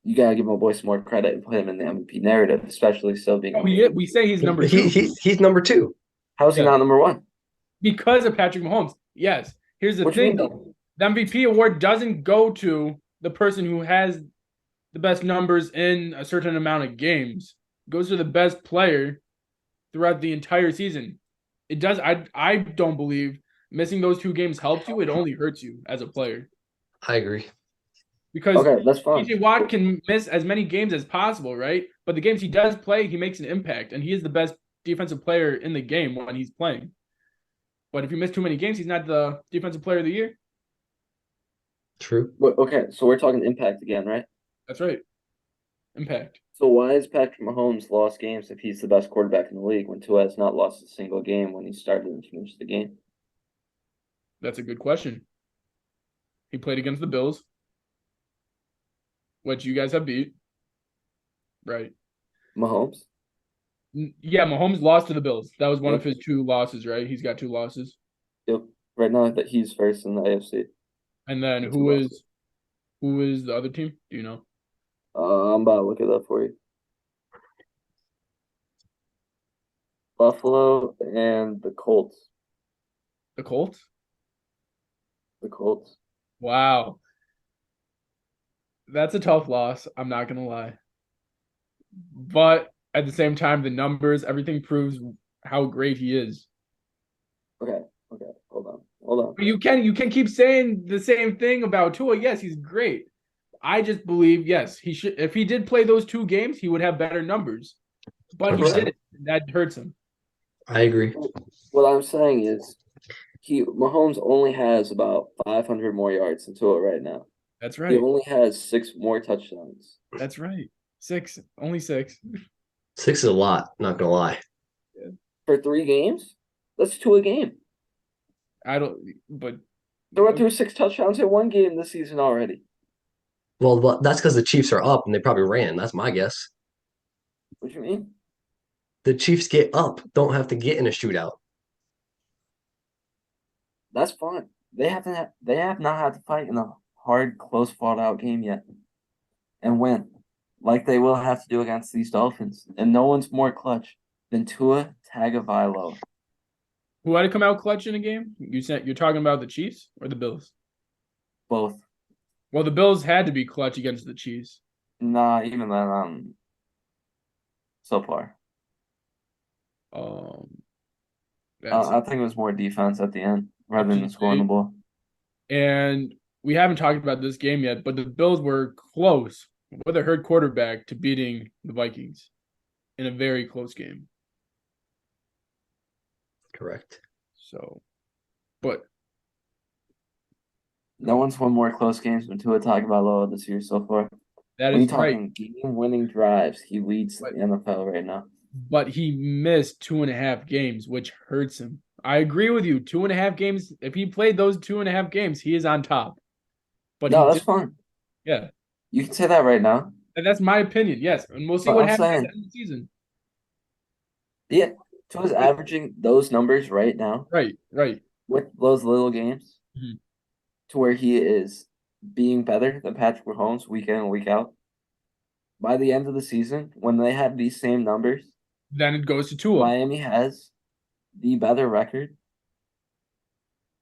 you gotta give my boy some more credit and put him in the MVP narrative, especially still being. We say he's number 2. He's number 2. How's he not number 1? Because of Patrick Mahomes. Yes. Here's the thing, though. The MVP award doesn't go to the person who has the best numbers in a certain amount of games. It goes to the best player throughout the entire season. It does. I don't believe missing those 2 games helps you. It only hurts you as a player. I agree. Because that's fine. TJ Watt can miss as many games as possible, right? But the games he does play, he makes an impact, and he is the best defensive player in the game when he's playing. But if you miss too many games, he's not the defensive player of the year. True. Okay, so we're talking impact again, right? That's right. Impact. So why has Patrick Mahomes lost games if he's the best quarterback in the league when Tua has not lost a single game when he started and finished the game? That's a good question. He played against the Bills, which you guys have beat. Right. Mahomes? Yeah, Mahomes lost to the Bills. That was one of his 2 losses, right? He's got 2 losses. Yep. Right now that he's first in the AFC. And then who is the other team? Do you know? I'm about to look it up for you. Buffalo and the Colts. The Colts? The Colts. Wow. That's a tough loss. I'm not going to lie. But at the same time, the numbers, everything proves how great he is. Okay. Hold on. You can keep saying the same thing about Tua. Yes, he's great. I just believe, yes, he should. If he did play those 2 games, he would have better numbers. But he didn't. That hurts him. I agree. What I'm saying is, Mahomes only has about 500 more yards than Tua right now. That's right. He only has 6 more touchdowns. That's right. 6, only 6. 6 is a lot. Not gonna lie. For 3 games, that's 2 a game. But they went through 6 touchdowns in 1 game this season already. Well, that's because the Chiefs are up and they probably ran. That's my guess. What do you mean? The Chiefs get up, don't have to get in a shootout. That's fine. They have not had to fight in a hard, close, fought out game yet and win, like they will have to do against these Dolphins. And no one's more clutch than Tua Tagovailoa. Who had to come out clutch in a game? You're talking about the Chiefs or the Bills? Both. Well, the Bills had to be clutch against the Chiefs. Nah, even then, so far. I think it was more defense at the end rather than scoring the ball. And we haven't talked about this game yet, but the Bills were close with a hurt quarterback to beating the Vikings in a very close game. Correct. So, but no one's won more close games than Tua Tagovailoa this year so far. That when is you're talking game-winning drives, he leads the NFL right now. but he missed 2.5 games, which hurts him. I agree with you. 2.5 games. If he played those 2.5 games, he is on top. But he No, that's did. fine. Yeah. You can say that right now. And that's my opinion. Yes. And we'll see But what I'm happens at the saying, end of the season. yeah, Tua's averaging those numbers right now Right. Right. with those little games Mhm. to where he is being better than Patrick Mahomes week in and week out. By the end of the season, when they have these same numbers, Then it goes to Tua. Miami has the better record,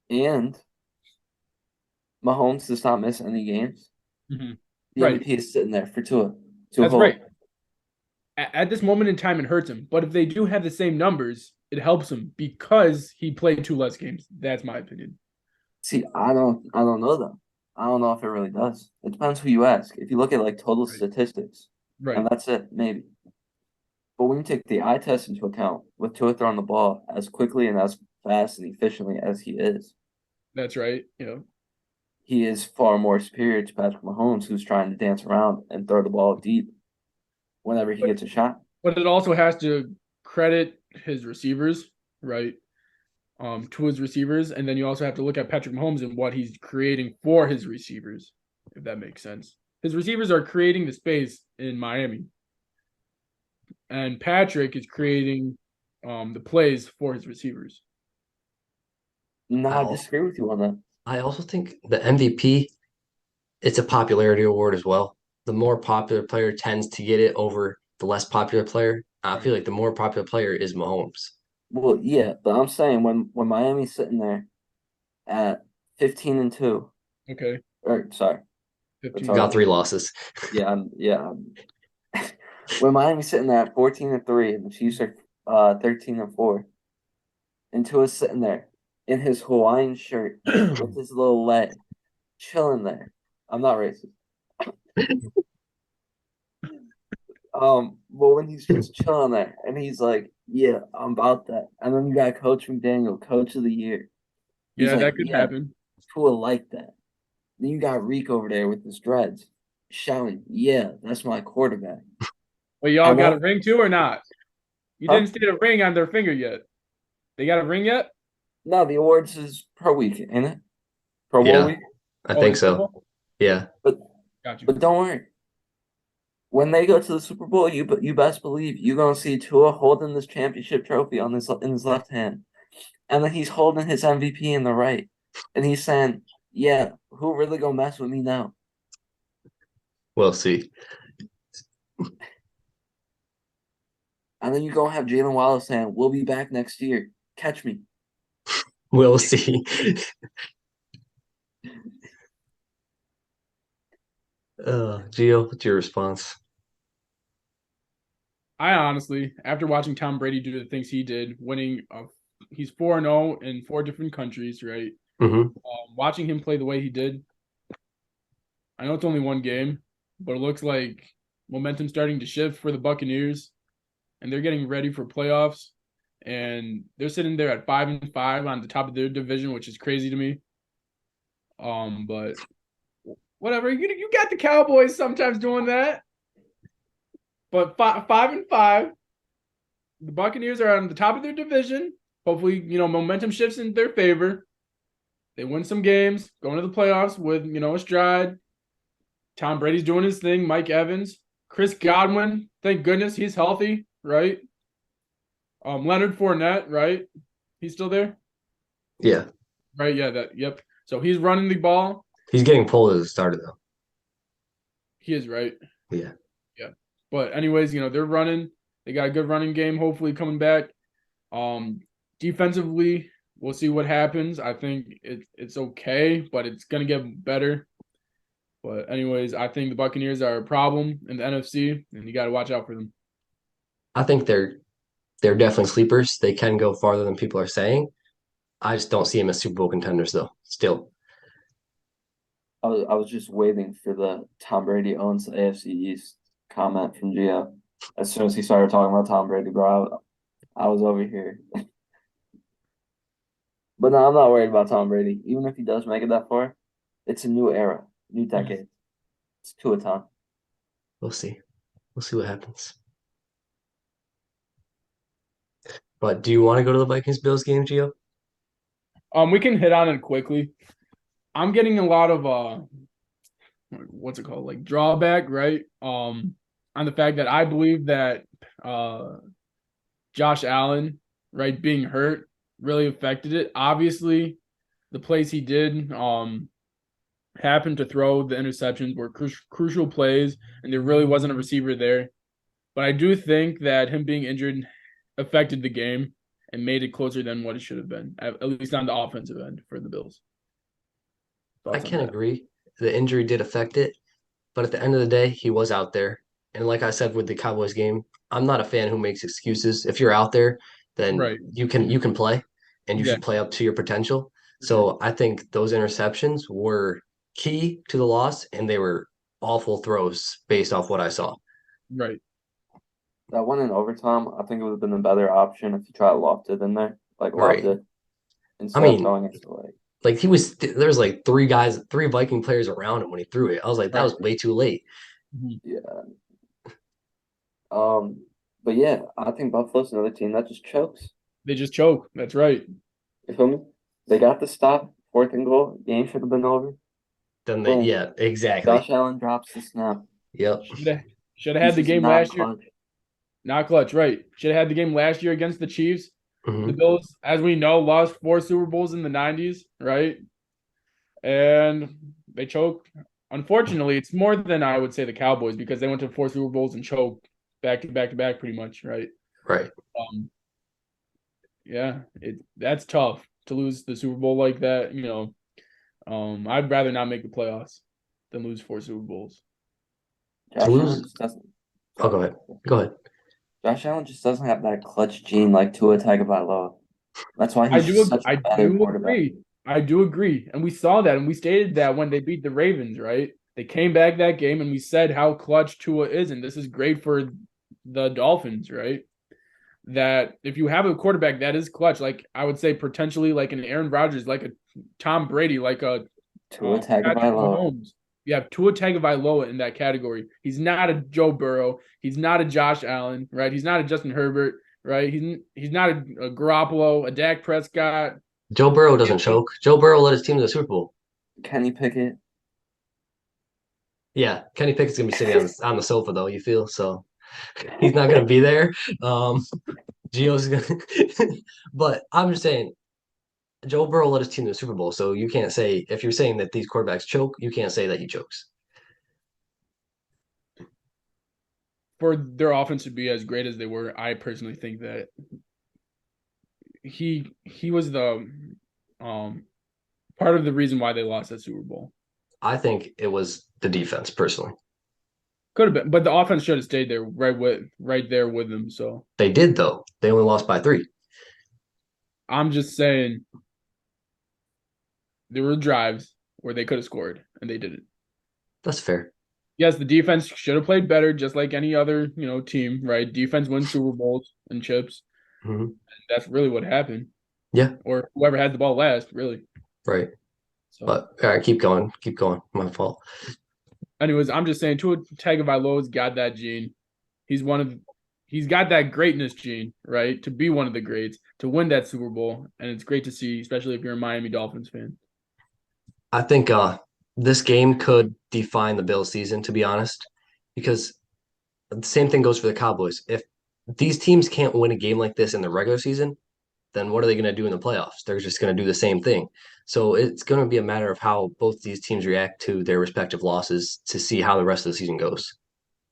and Mahomes does not miss any games. Mhm. The Right. MVP is sitting there for Tua to That's hold. right. At this moment in time, it hurts him. But if they do have the same numbers, it helps him because he played 2 less games. That's my opinion. See, I don't know though. I don't know if it really does. It depends who you ask. If you look at like total Right. statistics, and Right. that's it, maybe. But when you take the eye test into account, with Tua throwing the ball as quickly and as fast and efficiently as he is, That's right. he is far more superior to Patrick Mahomes, who's trying to dance around and throw the ball deep whenever he But gets a shot. but it also has to credit his receivers, right? To his receivers, and then you also have to look at Patrick Mahomes and what he's creating for his receivers, if that makes sense. His receivers are creating the space in Miami, and Patrick is creating the plays for his receivers. No, I I al- disagree with you on that. I also think the MVP, it's a popularity award as well. The more popular player tends to get it over the less popular player. I feel like the more popular player is Mahomes. Well, yeah, but I'm saying when Miami's sitting there at 15-2, Okay, or sorry, that's 15. Got all. 3 losses. Yeah, when Miami's sitting there at 14-3 and the Chiefs are 13-4, and Tua's sitting there in his Hawaiian shirt with his little leg, chilling there. I'm not racist. But when he's just chilling there and he's like, "Yeah, I'm about that," and then you got Coach McDaniel, Coach of the Year. He's Yeah, like, that could "Yeah, happen. Tua like that." Then you got Reek over there with his dreads, shouting, "Yeah, that's my quarterback." But y'all And got a then, ring too or not? You huh? didn't state a ring on their finger yet. They got a ring yet? No, the awards is Pro Week, ain't it? Pro Bowl Yeah, week. I Oh, think it's Super so. Bowl? Yeah. But Got you. but don't worry. When they go to the Super Bowl, you best believe you're gonna see Tua holding this championship trophy on this in his left hand, and then he's holding his MVP in the right, and he's saying, "Yeah, who really gonna mess with me now?" We'll see. And then you're gonna have Jalen Wallace saying, "We'll be back next year. Catch me." We'll see. Gio, what's your response? I honestly, after watching Tom Brady do the things he did, winning, he's 4-0 in 4 different countries, right? Hmm. Watching him play the way he did, I know it's only one game, but it looks like momentum starting to shift for the Buccaneers, and they're getting ready for playoffs. And they're sitting there at 5-5 on the top of their division, which is crazy to me. But whatever, you got the Cowboys sometimes doing that. But 5-5, the Buccaneers are on the top of their division. Hopefully, momentum shifts in their favor. They win some games, going to the playoffs with, a stride. Tom Brady's doing his thing. Mike Evans, Chris Godwin, thank goodness he's healthy, right? Leonard Fournette, right? He's still there, Yeah. right? Yeah, yep. So he's running the ball. He's getting pulled as a starter, though. He is right. Yeah. Yeah. But anyways, they're running. They got a good running game. Hopefully coming back. Defensively, we'll see what happens. I think it's okay, but it's gonna get better. But anyways, I think the Buccaneers are a problem in the NFC, and you got to watch out for them. I think they're definitely sleepers. They can go farther than people are saying. I just don't see them as Super Bowl contenders, though. Still. I was just waiting for the Tom Brady owns the AFC East comment from Gio. As soon as he started talking about Tom Brady, bro, I was over here. But no, I'm not worried about Tom Brady. Even if he does make it that far, it's a new era, new decade. It's to a time. We'll see. We'll see what happens. But do you want to go to the Vikings-Bills game, Gio? We can hit on it quickly. I'm getting a lot of what's it called? Like drawback, right? On the fact that I believe that Josh Allen, right, being hurt really affected it. Obviously, the plays he did happened to throw the interceptions were crucial plays, and there really wasn't a receiver there. But I do think that him being injured affected the game and made it closer than what it should have been, at least on the offensive end for the Bills. I Thoughts on can that? agree. The injury did affect it, but at the end of the day, he was out there. And like I said with the Cowboys game, I'm not a fan who makes excuses. If you're out there, then Right. you can play and you Yeah, should play up to your potential. for sure. So I think those interceptions were key to the loss and they were awful throws based off what I saw. Right. That one in overtime, I think it would have been a better option if you tried lofted in there, like lobbed Right. it I instead of mean, throwing it to like. like there's like three Viking players around him when he threw it. I was like, that Right. was way too late. Mhm. Yeah. But yeah, I think Buffalo's another team that just chokes. They just choke. That's right. You feel me? They got the stop, fourth and goal. Game should have been over. Then they, Boom. yeah, exactly. Josh Allen drops the snap. Yep. Should have had This the is game not last year. clutch. Not clutch, right? Should have had the game last year against the Chiefs. The Hmm. Bills, as we know, lost 4 Super Bowls in the 90s, right? And they choked. Unfortunately, it's more than I would say the Cowboys because they went to 4 Super Bowls and choked back to back to back pretty much, right? Right. Um, yeah, that's tough to lose the Super Bowl like that, I'd rather not make the playoffs than lose 4 Super Bowls. To Josh Allen lose, just doesn't. oh, go Sorry. ahead. Go ahead. Josh Allen just doesn't have that clutch gene like Tua Tagovailoa. That's why he's such I a better do quarterback. agree. I do agree. And we saw that and we stated that when they beat the Ravens, right? They came back that game and we said how clutch Tua is, and this is great for the Dolphins, right? That if you have a quarterback that is clutch, like I would say potentially like an Aaron Rodgers, like a Tom Brady, like a Tua Patrick Tagovailoa. Mahomes. You have Tua Tagovailoa in that category. He's not a Joe Burrow. He's not a Josh Allen, right? He's not a Justin Herbert, right? He's not a Garoppolo, a Dak Prescott. Joe Burrow doesn't choke. Joe Burrow led his team to the Super Bowl. Kenny Pickett. Yeah, Kenny Pickett's gonna be sitting on the sofa though. You feel so he's not gonna be there. Um, Gio's gonna, but I'm just saying Joe Burrow led his team to the Super Bowl, so you can't say if you're saying that these quarterbacks choke, you can't say that he chokes. For their offense to be as great as they were, I personally think that he was the um part of the reason why they lost that Super Bowl. I think it was the defense personally. Could have been, but the offense should have stayed there right there with them. So They did though. They only lost by 3. I'm just saying there were drives where they could have scored and they didn't. That's fair. Yes, the defense should have played better, just like any other, team, right? Defense wins Super Bowls and chips. Hmm. That's really what happened. Yeah, Or whoever had the ball last, really. right. So, But all right, keep going. Keep going. My fault. anyways, I'm just saying Tua Tagovailoa's got that gene. He's got that greatness gene, right? To be one of the greats, to win that Super Bowl, and it's great to see, especially if you're a Miami Dolphins fan. I think this game could define the Bills season, to be honest, because the same thing goes for the Cowboys. If these teams can't win a game like this in the regular season, then what are they going to do in the playoffs? They're just going to do the same thing. So it's going to be a matter of how both these teams react to their respective losses to see how the rest of the season goes,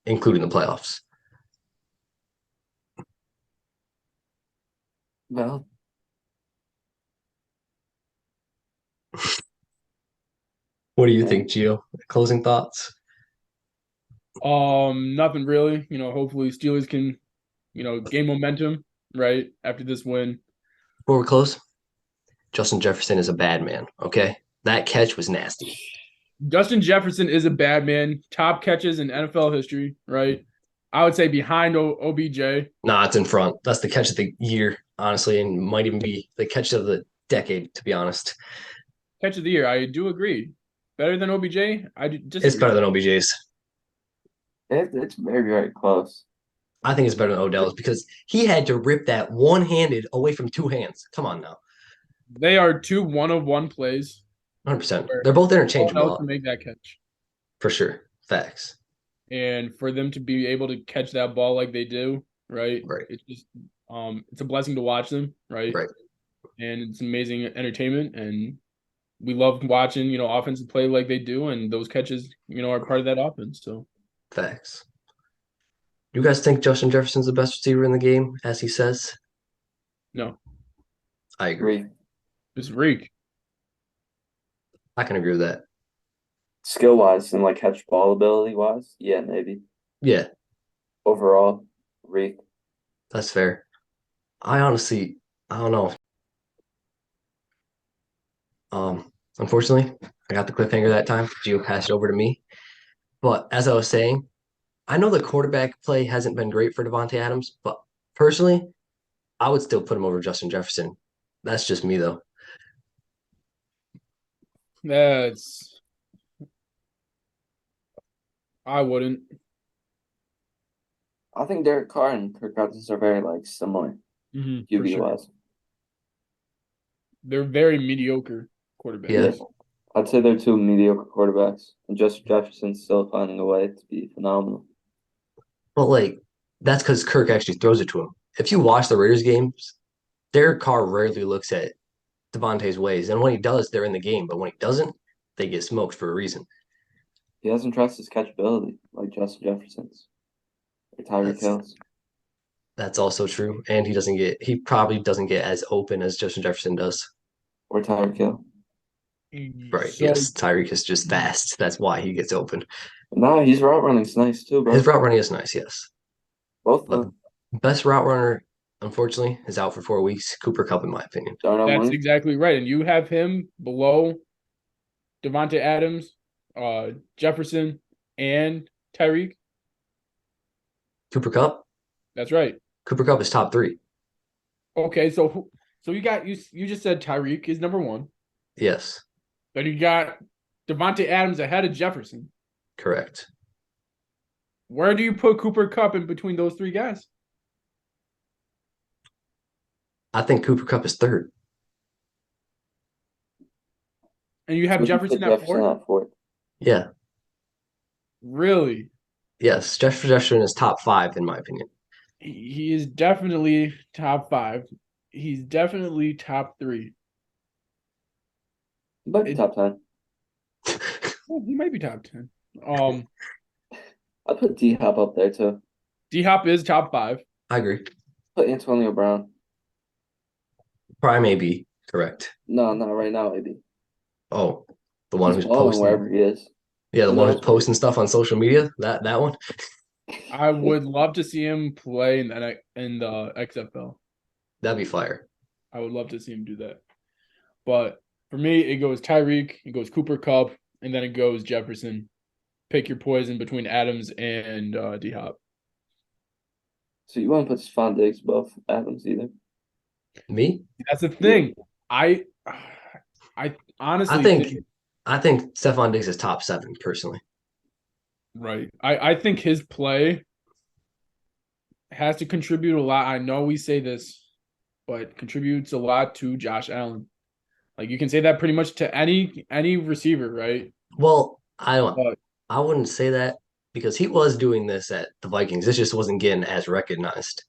including the playoffs. Well, What do you yeah. think, Gio? Closing thoughts? Nothing really. Hopefully Steelers can, gain momentum, right, after this win. Before we close, Justin Jefferson is a bad man, okay? That catch was nasty. Justin Jefferson is a bad man. Top catches in NFL history, right? I would say behind OBJ. Nah, it's in front. That's the catch of the year, honestly, and might even be the catch of the decade, to be honest. Catch of the year. I do agree. Better than OBJ? I It's disagree. better than OBJ's. It's very, very close. I think it's better than Odell's because he had to rip that one-handed away from two hands. Come on now. They are two one-of-one plays 100%. where They're both no one else interchangeable can make that catch. for sure. Facts. And for them to be able to catch that ball like they do, right? Right. It's just it's a blessing to watch them, right? Right. And it's amazing entertainment, and we love watching, offensive play like they do, and those catches, are part of that offense. So Facts. You guys think Justin Jefferson's the best receiver in the game, as he says? no, I agree. it's Reek. I can agree with that. Skill wise and like catch ball ability wise, yeah, maybe. Yeah, Overall, Reek. that's fair. I honestly, I don't know. Unfortunately, I got the cliffhanger that time. Gio passed it over to me. But as I was saying, I know the quarterback play hasn't been great for Devontae Adams, but personally, I would still put him over Justin Jefferson. That's just me, though. That's I wouldn't. I think Derek Carr and Kirk Cousins are very like similar For QB sure. wise. They're very mediocre quarterbacks. Yeah. I'd say they're two mediocre quarterbacks, and Justin Jefferson's still finding a way to be phenomenal. But like, that's because Kirk actually throws it to him. If you watch the Raiders games, Derek Carr rarely looks at Devontae's ways. And when he does, they're in the game. But when he doesn't, they get smoked for a reason. He doesn't trust his catchability like Justin Jefferson's or Tyreek That's Hill's. that's also true. And he probably doesn't get as open as Justin Jefferson does. Or Tyreek Hill. Right. So Yes. Tyreek is just fast. That's why he gets open. No, his route running's nice too, bro. His route running is nice, yes. Both of But them. the best route runner, unfortunately, is out for 4 weeks. Cooper Kupp, in my opinion. Darnell that's Mooney. exactly right. And you have him below Devontae Adams, Jefferson, and Tyreek. Cooper Kupp? That's right. Cooper Kupp is top three. Okay, so you just said Tyreek is number one, Yes. but you got Devontae Adams ahead of Jefferson. Correct. Where do you put Cooper Kupp in between those three guys? I think Cooper Kupp is third. And you have So we Jefferson put at Jefferson fourth? at fourth. Yeah. Really? Yes. Jefferson is top five, in my opinion. He is definitely top five. He's definitely top three. He might be top 10. Oh, he might be top 10. I'd put D Hop up there too. D Hop is top five. I agree. Put Antonio Brown. Probably may be correct. No, not right now, maybe. Oh, the one He's who's balling posting. wherever he is. Yeah, the Who one who's knows? posting stuff on social media. That one. I would love to see him play in the XFL. That'd be fire. I would love to see him do that. But for me, it goes Tyreek, it goes Cooper Kupp, and then it goes Jefferson. Pick your poison between Adams and D Hop. So you want to put Stephon Diggs above Adams either? Me? That's the thing. I honestly I think Stephon Diggs is top seven personally. right. I think his play has to contribute a lot. I know we say this, but contributes a lot to Josh Allen. Like you can say that pretty much to any receiver, right? Well, But I wouldn't say that because he was doing this at the Vikings. This just wasn't getting as recognized.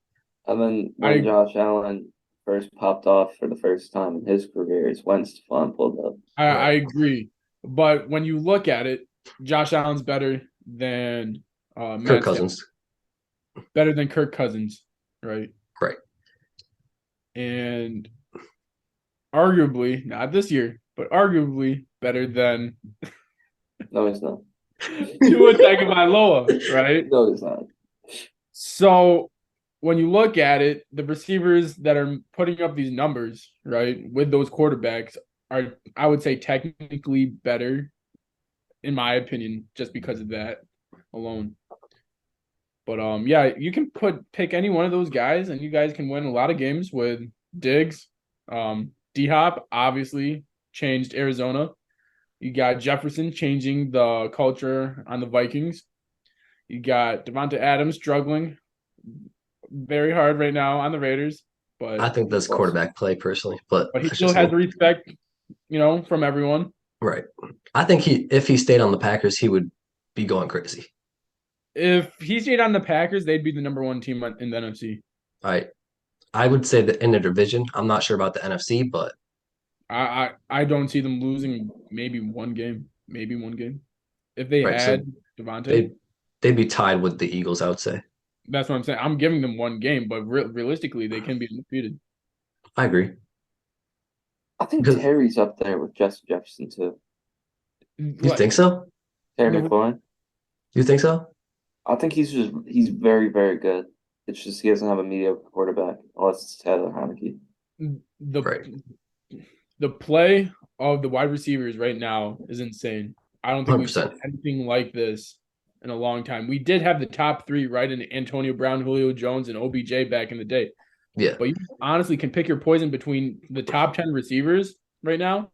And then when Josh Allen first popped off for the first time in his career is when Stephon pulled up. I agree. But when you look at it, Josh Allen's better than Kirk Cousins. Better than Kirk Cousins, right? Right. And arguably, not this year, but arguably better than No, he's not. Tua Tagovailoa, right? No, he's not. So when you look at it, the receivers that are putting up these numbers, right, with those quarterbacks are, I would say, technically better, in my opinion, just because of that alone. But yeah, you can pick any one of those guys, and you guys can win a lot of games with Diggs. D Hop obviously changed Arizona. You got Jefferson changing the culture on the Vikings. You got Devontae Adams struggling very hard right now on the Raiders, I but think that's quarterback play personally, but he that's still just has me. the respect, from everyone. Right. I think if he stayed on the Packers, he would be going crazy. If he stayed on the Packers, they'd be the number one team in the NFC. I would say that in the division, I'm not sure about the NFC, but I don't see them losing maybe one game. Maybe one game. If they right. So had Devontae, they they'd be tied with the Eagles, I would say. that's what I'm saying. I'm giving them one game, but realistically, they can be undefeated. I agree. I think Because Terry's up there with Jefferson too. you Like, think so? Terry the, McLaurin. You think so? I think he's very, very good. It's just he doesn't have a mediocre quarterback unless it's Taylor Heineke. the Right. the play of the wide receivers right now is insane. I don't think we've seen 100%. anything like this in a long time. We did have the top three, right, in Antonio Brown, Julio Jones, and OBJ back in the day. Yeah. But you honestly can pick your poison between the top 10 receivers right now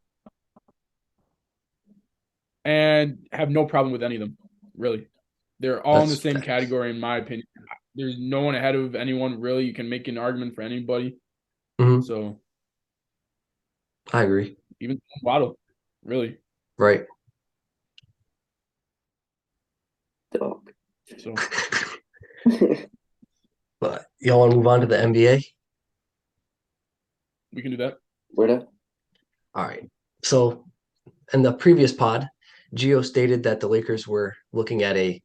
and have no problem with any of them, really. They're all in the That's same facts. category, in my opinion. There's no one ahead of anyone, really. You can make an argument for anybody. Hmm. So I agree. even Waddle, really. Right. Dog. So But y'all want to move on to the NBA? we can do that. Where the All right. So in the previous pod, Gio stated that the Lakers were looking at a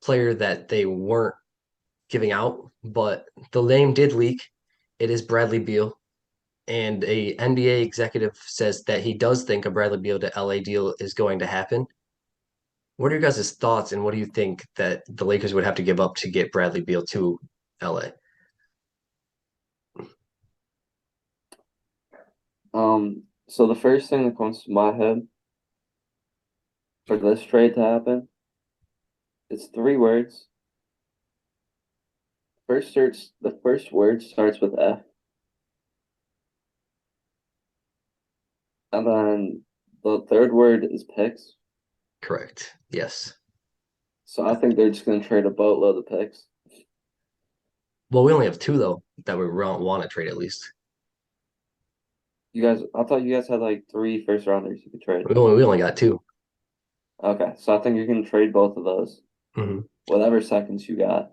player that they weren't giving out, but the name did leak. It is Bradley Beal, and a NBA executive says that he does think a Bradley Beal to LA deal is going to happen. What are your guys' thoughts, and what do you think that the Lakers would have to give up to get Bradley Beal to LA? So the first thing that comes to my head for this trade to happen, it's three words. The first word starts with F, and then the third word is picks. Correct. Yes. So I think they're just gonna trade a boatload of picks. Well, we only have two though that we want to trade at least. I thought you guys had like three first rounders you could trade. We only got two. Okay, so I think you're gonna trade both of those. Hmm. Whatever seconds you got.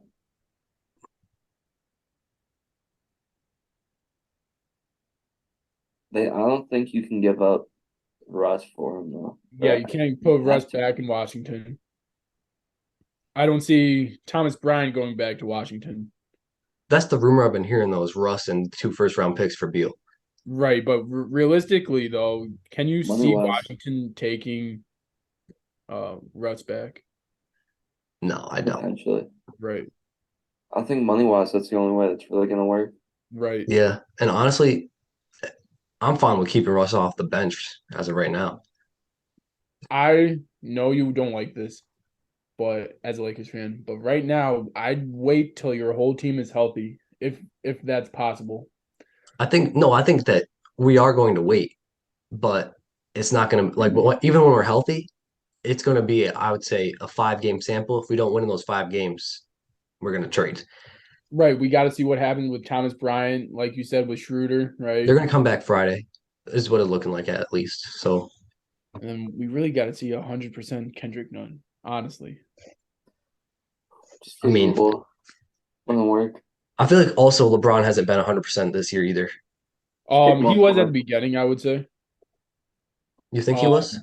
I don't think you can give up Russ for him though. Yeah, you can't put Russ have to. back in Washington. I don't see Thomas Bryant going back to Washington. That's the rumor I've been hearing though is Russ and two first round picks for Beal. Right, but realistically, though, can you Money see wise, Washington taking Russ back? No, I don't. potentially. Right, I think money wise, that's the only way that's really gonna work. right. Yeah, and honestly, I'm fine with keeping Russ off the bench as of right now. I know you don't like this, but as a Lakers fan, but right now, I'd wait till your whole team is healthy, if that's possible. I think that we are going to wait, but it's not going to like even when we're healthy, it's going to be I would say a 5 game sample. If we don't win in those 5 games, we're going to trade. Right, we got to see what happens with Thomas Bryant, like you said, with Schroeder, right? They're going to come back Friday, is what it's looking like at least. So And we really got to see 100% Kendrick Nunn, honestly. Just I mean, feasible. Wouldn't work. I feel like also LeBron hasn't been 100% this year either. He was at the beginning, I would say. You think he Um, was?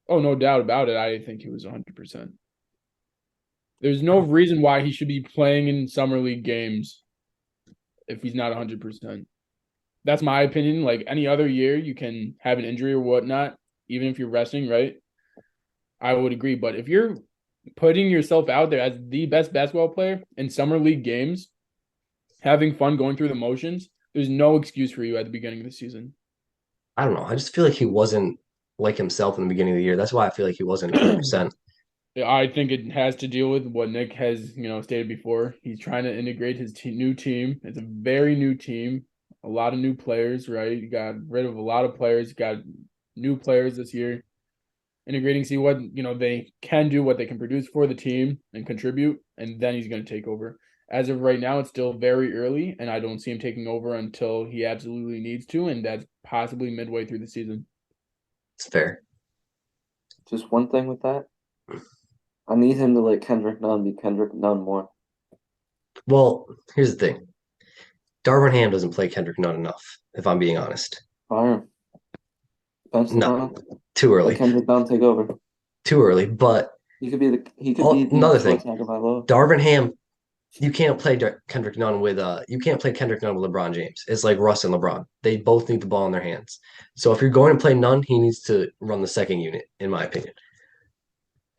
oh, no doubt about it. I think he was 100%. There's no reason why he should be playing in summer league games if he's not 100%. That's my opinion. Like any other year, you can have an injury or whatnot, even if you're resting, right? I would agree. But if you're putting yourself out there as the best basketball player in summer league games, having fun going through the motions, there's no excuse for you at the beginning of the season. I don't know. I just feel like he wasn't like himself in the beginning of the year. That's why I feel like he wasn't 100%. I think it has to deal with what Nick has, stated before. He's trying to integrate his new team. It's a very new team, a lot of new players, right? You got rid of a lot of players. You got new players this year. Integrating, see what they can do, what they can produce for the team and contribute. and then he's going to take over. As of right now, it's still very early, and I don't see him taking over until he absolutely needs to, and that's possibly midway through the season. It's fair. Just one thing with that. I need him to let Kendrick Nunn be Kendrick Nunn more. Well, here's the thing. Darvin Ham doesn't play Kendrick Nunn enough, if I'm being honest. Fire him. Bench him No, on. too Let early. Kendrick Nunn take over. Too early. But He could be the another Tua thing, Tagovailoa. Darvin Ham, you can't play Kendrick Nunn with LeBron James. It's like Russ and LeBron. They both need the ball in their hands. So if you're going to play Nunn, he needs to run the second unit, in my opinion.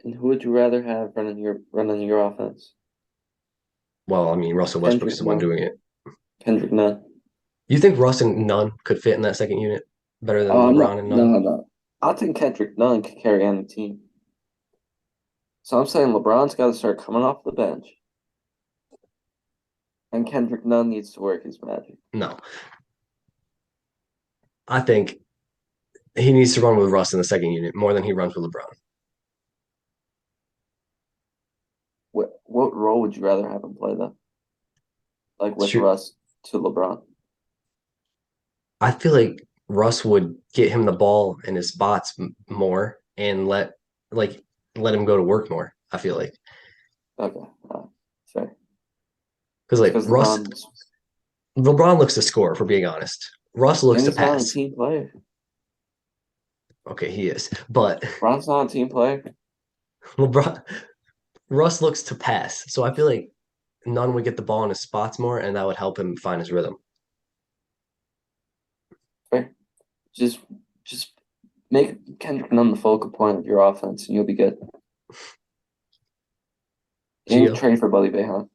And who would you rather have running your offense? Well, I mean, Russell Westbrook's the one doing it. Kendrick Nunn. You think Russ and Nunn could fit in that second unit better than LeBron and Nunn? No. I think Kendrick Nunn could carry any team. So I'm saying LeBron's got to start coming off the bench. And Kendrick Nunn needs to work his magic. No. I think he needs to run with Russ in the second unit more than he runs with LeBron. What role would you rather have him play though? Like with Shoot. Russ to LeBron? I feel like Russ would get him the ball in his spots more and let him go to work more. I feel like Okay, fair. because like Because LeBron looks to score. For being honest, Russ looks to he's not a pass. team player. Okay, he is, but LeBron's not a team player. Russ looks to pass. So I feel like Nunn would get the ball in his spots more, and that would help him find his rhythm. Fair. Just make Kendrick Nunn the focal point of your offense, and you'll be good. And Gio, trade for Buddy Boeheim.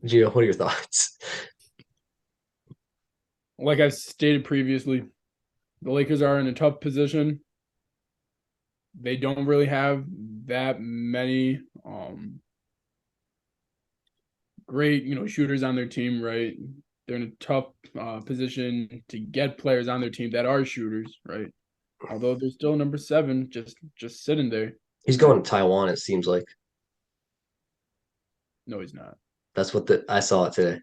Gio, what are your thoughts? Like I stated previously, the Lakers are in a tough position. They don't really have that many great, shooters on their team, right? They're in a tough position to get players on their team that are shooters, right? Although they're still number 7, just sitting there. He's going to Taiwan, it seems like. No, he's not. That's what I saw it today.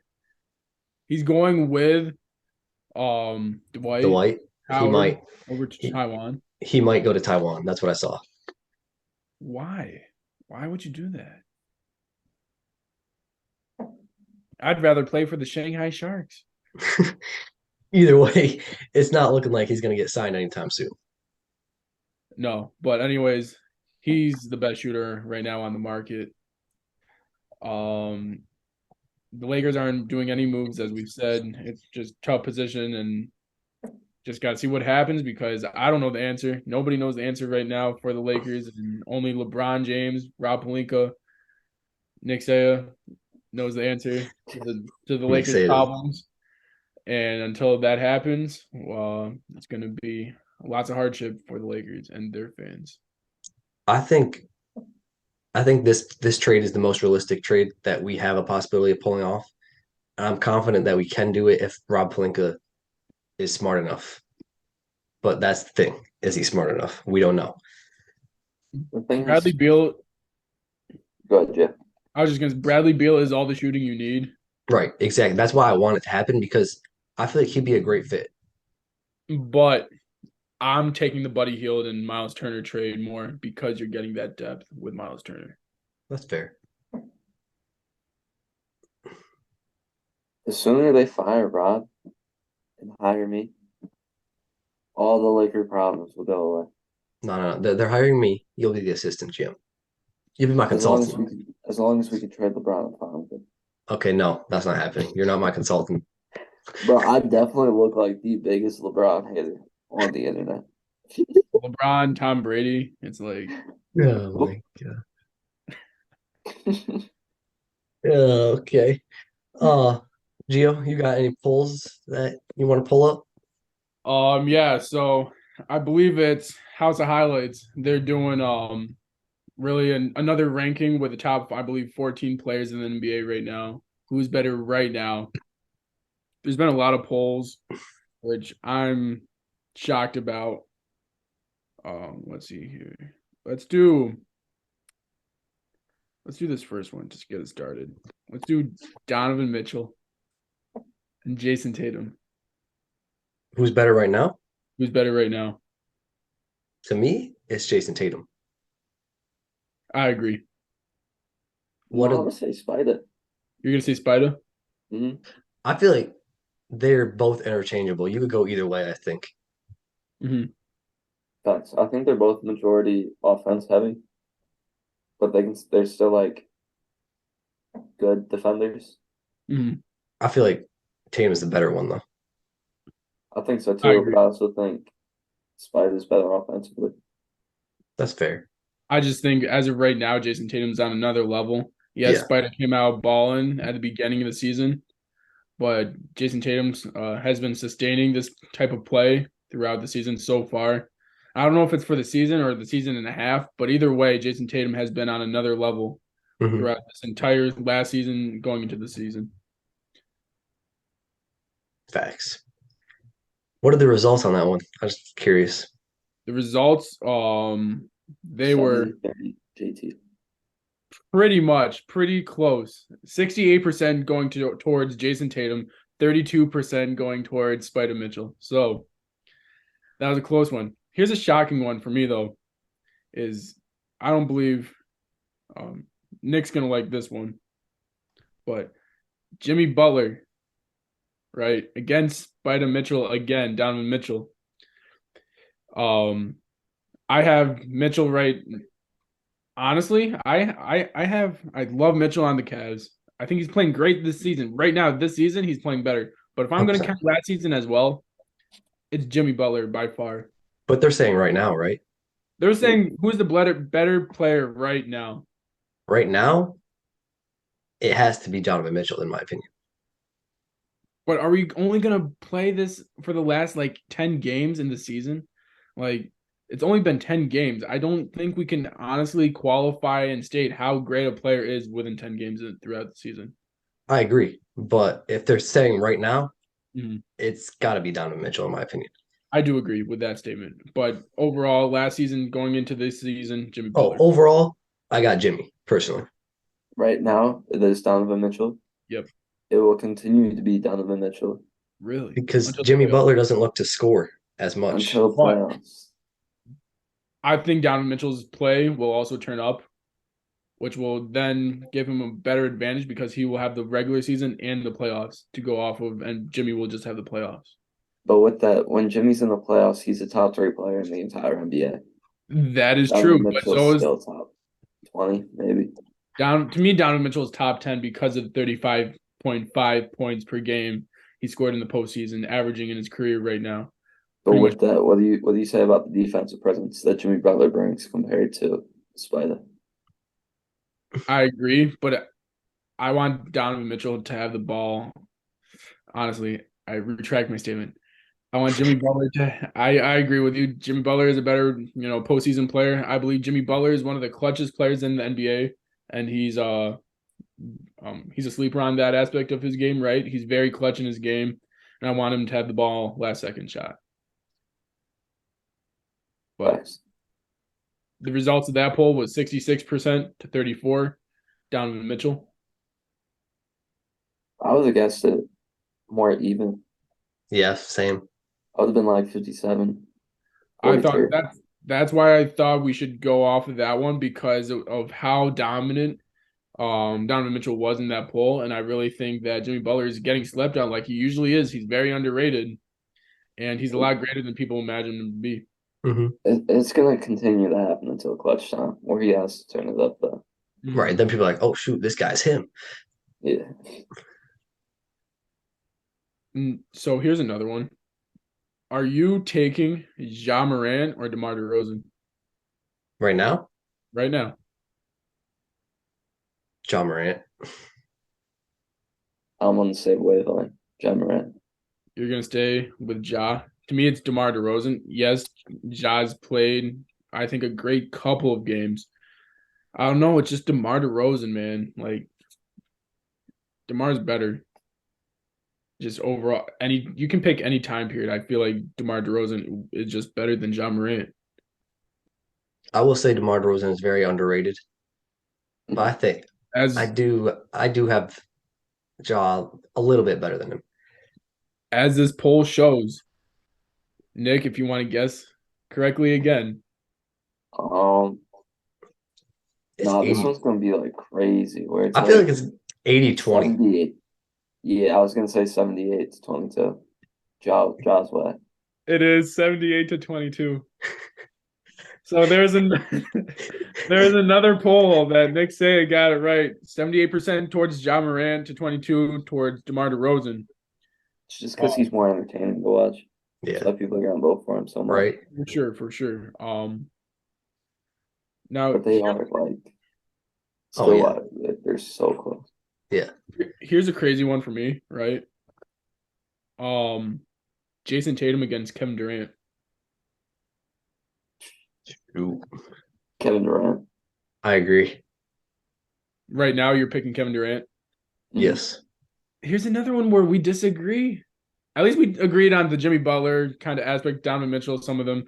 He's going with Dwight. Dwight. Howard He might over to Taiwan. He might go to Taiwan. That's what I saw. Why? Why would you do that? I'd rather play for the Shanghai Sharks. Either way, it's not looking like he's going to get signed anytime soon. No, but anyways, he's the best shooter right now on the market. The Lakers aren't doing any moves, as we've said. It's just tough position, and just got to see what happens because I don't know the answer. Nobody knows the answer right now for the Lakers, and only LeBron James, Rob Pelinka, Nick Saya knows the answer to the Lakers' problems. And until that happens, it's going to be lots of hardship for the Lakers and their fans. I think this trade is the most realistic trade that we have a possibility of pulling off. I'm confident that we can do it if Rob Pelinka is smart enough. But that's the thing. Is he smart enough? We don't know. Bradley Beal. Go ahead, Jeff. I was just going to say, Bradley Beal is all the shooting you need. Right, exactly. That's why I want it to happen because I feel like he'd be a great fit. But I'm taking the Buddy Hield and Miles Turner trade more because you're getting that depth with Miles Turner. That's fair. The sooner they fire Rob and hire me, all the Laker problems will go away. No. They're hiring me. You'll be the assistant, Jim. You'll be my consultant. As long as we can trade LeBron, I'm fine with it. Okay, no, that's not happening. You're not my consultant. Bro, I definitely look like the biggest LeBron hater on the internet. LeBron, Tom Brady. It's like, oh my god. Okay. Gio, you got any polls that you want to pull up? Yeah. So I believe it's House of Highlights. They're doing really another ranking with the top, I believe, 14 players in the NBA right now. Who's better right now? There's been a lot of polls, which I'm shocked about. Let's see here. Let's do Let's do this first one just to get it started. Let's do Donovan Mitchell and Jason Tatum. Who's better right now? Who's better right now? To me, it's Jason Tatum. I agree. No, What I'm a, gonna say Spider. You're gonna say Spider? Mm-hmm. I feel like they're both interchangeable. You could go either way, I think. Mm-hmm. Facts. I think they're both majority offense heavy, but they're still like good defenders. Mm-hmm. I feel like Tatum's the better one, though. I think so I too, agree. but I also think Spider's better offensively. That's fair. I just think as of right now, Jason Tatum's on another level. Yes, Yeah. Spider came out balling at the beginning of the season, but Jason Tatum has been sustaining this type of play throughout the season so far. I don't know if it's for the season or the season and a half, but either way, Jason Tatum has been on another level hmm throughout this entire last season going into the season. Facts. What are the results on that one? I was just curious. The results, they were 70-30 JT. pretty close. 68% going towards Jason Tatum, 32% going towards Spider Mitchell. So that was a close one. Here's a shocking one for me though, is I don't believe Nick's gonna like this one, but Jimmy Butler, right, against Spider Mitchell again, Donovan Mitchell. I have Mitchell right. Honestly, I love Mitchell on the Cavs. I think he's playing great this season. Right now, this season, he's playing better. But if I'm going to 100%. count last season as well, it's Jimmy Butler by far. But they're saying right now, right? They're saying who's the better player right now. Right now, it has to be Donovan Mitchell, in my opinion. But are we only going to play this for the last like 10 games in the season? Like, it's only been 10 games. I don't think we can honestly qualify and state how great a player is within 10 games throughout the season. I agree. But if they're saying right now, Mhm. it's got to be Donovan Mitchell, in my opinion. I do agree with that statement. But overall, last season going into this season, Jimmy Oh, Butler. overall, I got Jimmy, personally. Right now, it is Donovan Mitchell. Yep. It will continue to be Donovan Mitchell Really? Because Until the Jimmy playoffs. Butler doesn't look to score as much. until the But playoffs. I think Donovan Mitchell's play will also turn up, which will then give him a better advantage because he will have the regular season and the playoffs to go off of, and Jimmy will just have the playoffs. But with that, when Jimmy's in the playoffs, he's a top 3 player in the entire NBA. That is true, Donovan but Mitchell's so is still top 20, maybe. to me, Donovan Mitchell is top 10 because of 35.5 points per game he scored in the postseason, averaging in his career right now. But Pretty with much. that, what do you say about the defensive presence that Jimmy Butler brings compared to Spider? I agree, but I want Donovan Mitchell to have the ball. Honestly, I retract my statement. I want Jimmy Butler to. I agree with you. Jimmy Butler is a better, postseason player. I believe Jimmy Butler is one of the clutchest players in the NBA, and he's a sleeper on that aspect of his game. Right, he's very clutch in his game, and I want him to have the ball last second shot. But Facts. the results of that poll was 66% to 34. Donovan Mitchell. I would have guessed it more even. Yeah, same. I would have been like 57, I thought 43. that's why I thought we should go off of that one because of how dominant Donovan Mitchell was in that poll, and I really think that Jimmy Butler is getting slept on like he usually is. He's very underrated, and he's a lot greater than people imagine him to be. hmm It's going to continue to happen until clutch time, where he has to turn it up, though. Right. Then people are like, oh, shoot, this guy's him. Yeah. So here's another one. Are you taking Ja Morant or DeMar DeRozan Right now, right now? John Morant. I'm on the same wavelength. Ja Morant. You're gonna stay with Ja. To me, it's DeMar DeRozan. Yes, Ja's played, I think, a great couple of games. I don't know. It's just DeMar DeRozan, man. Like DeMar's better. Just overall, you can pick any time period. I feel like DeMar DeRozan is just better than Ja Morant. I will say DeMar DeRozan is very underrated. But I think I As do have Ja a little bit better than him. as this poll shows, Nick, if you want to guess correctly again, Um, It's no, this 80. one's gonna be like crazy, where it's I feel like like it's 80-20. 78. Yeah, I was gonna say 78 to 22. Jaws what? it is 78 to 22. So there's another poll that Nick Say got it right. 78% towards Ja Morant to 22 towards DeMar DeRozan. It's just because Oh, he's more entertaining to watch. Yeah, So people are gonna vote for him so much. right. for sure, for sure. Now But they are like Oh still yeah, they're so close. yeah. here's a crazy one for me, right? Um, Jason Tatum against Kevin Durant. Ooh, Kevin Durant. I agree. Right now, you're picking Kevin Durant. Mhm. Yes. Here's another one where we disagree. At least we agreed on the Jimmy Butler kind of aspect, Donovan Mitchell, some of them.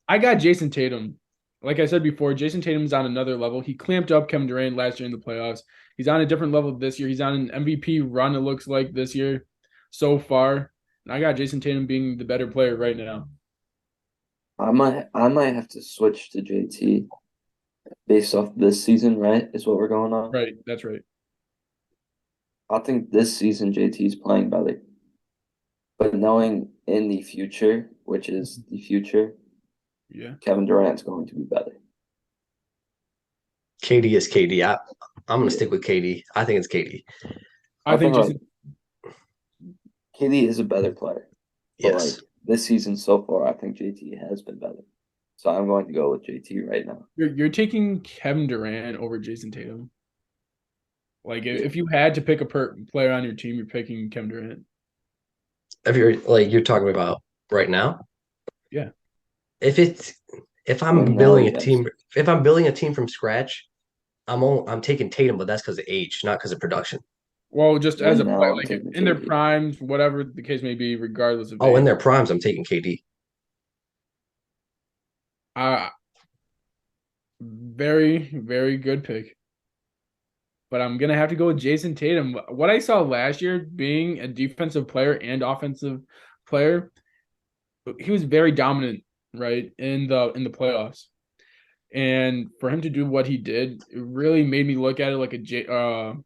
I got Jason Tatum. Like I said before, Jason Tatum's on another level. He clamped up Kevin Durant last year in the playoffs. He's on a different level this year. He's on an MVP run, it looks like, this year so far. And I got Jason Tatum being the better player right now. I might have to switch to JT based off this season, right? Is what we're going on. Right. That's right. I think this season JT is playing better. But knowing in the future, which is the future, Yeah. Kevin Durant's going to be better. KD is KD. I'm gonna Yeah. stick with KD. I think it's KD. I I think think like Jason KD is a better player. But like Yes. this season so far, I think JT has been better. So I'm going to go with JT right now. you're taking Kevin Durant over Jason Tatum. Like Yeah. if you had to pick a player on your team, you're picking Kevin Durant. If you're talking about right now, Yeah. if it's if Right I'm now, building a yes. team, if I'm building a team from scratch, I'm taking Tatum, but that's because of age, not because of production. Well, just as Right a player, now, I'm like taking in their KD. primes, whatever the case may be, regardless of Oh, in age. their primes, I'm taking KD. Uh very, very good pick. But I'm gonna have to go with Jason Tatum. What I saw last year being a defensive player and offensive player, he was very dominant, right, in the playoffs. And for him to do what he did, it really made me look at it like a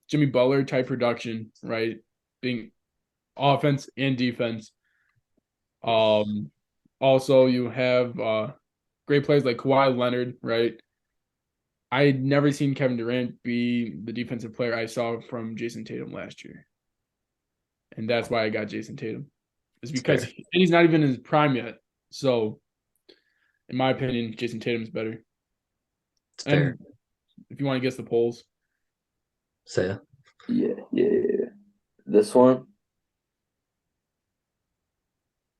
Jimmy Butler type production, right? Being offense and defense. Um, Also you have great players like Kawhi Leonard, right? I'd never seen Kevin Durant be the defensive player I saw from Jason Tatum last year. And that's why I got Jason Tatum. Is It's because fair. and he's not even in his prime yet. So in my opinion, Jason Tatum's better. It's fair. And if you want to guess the polls, Say Yeah. This one,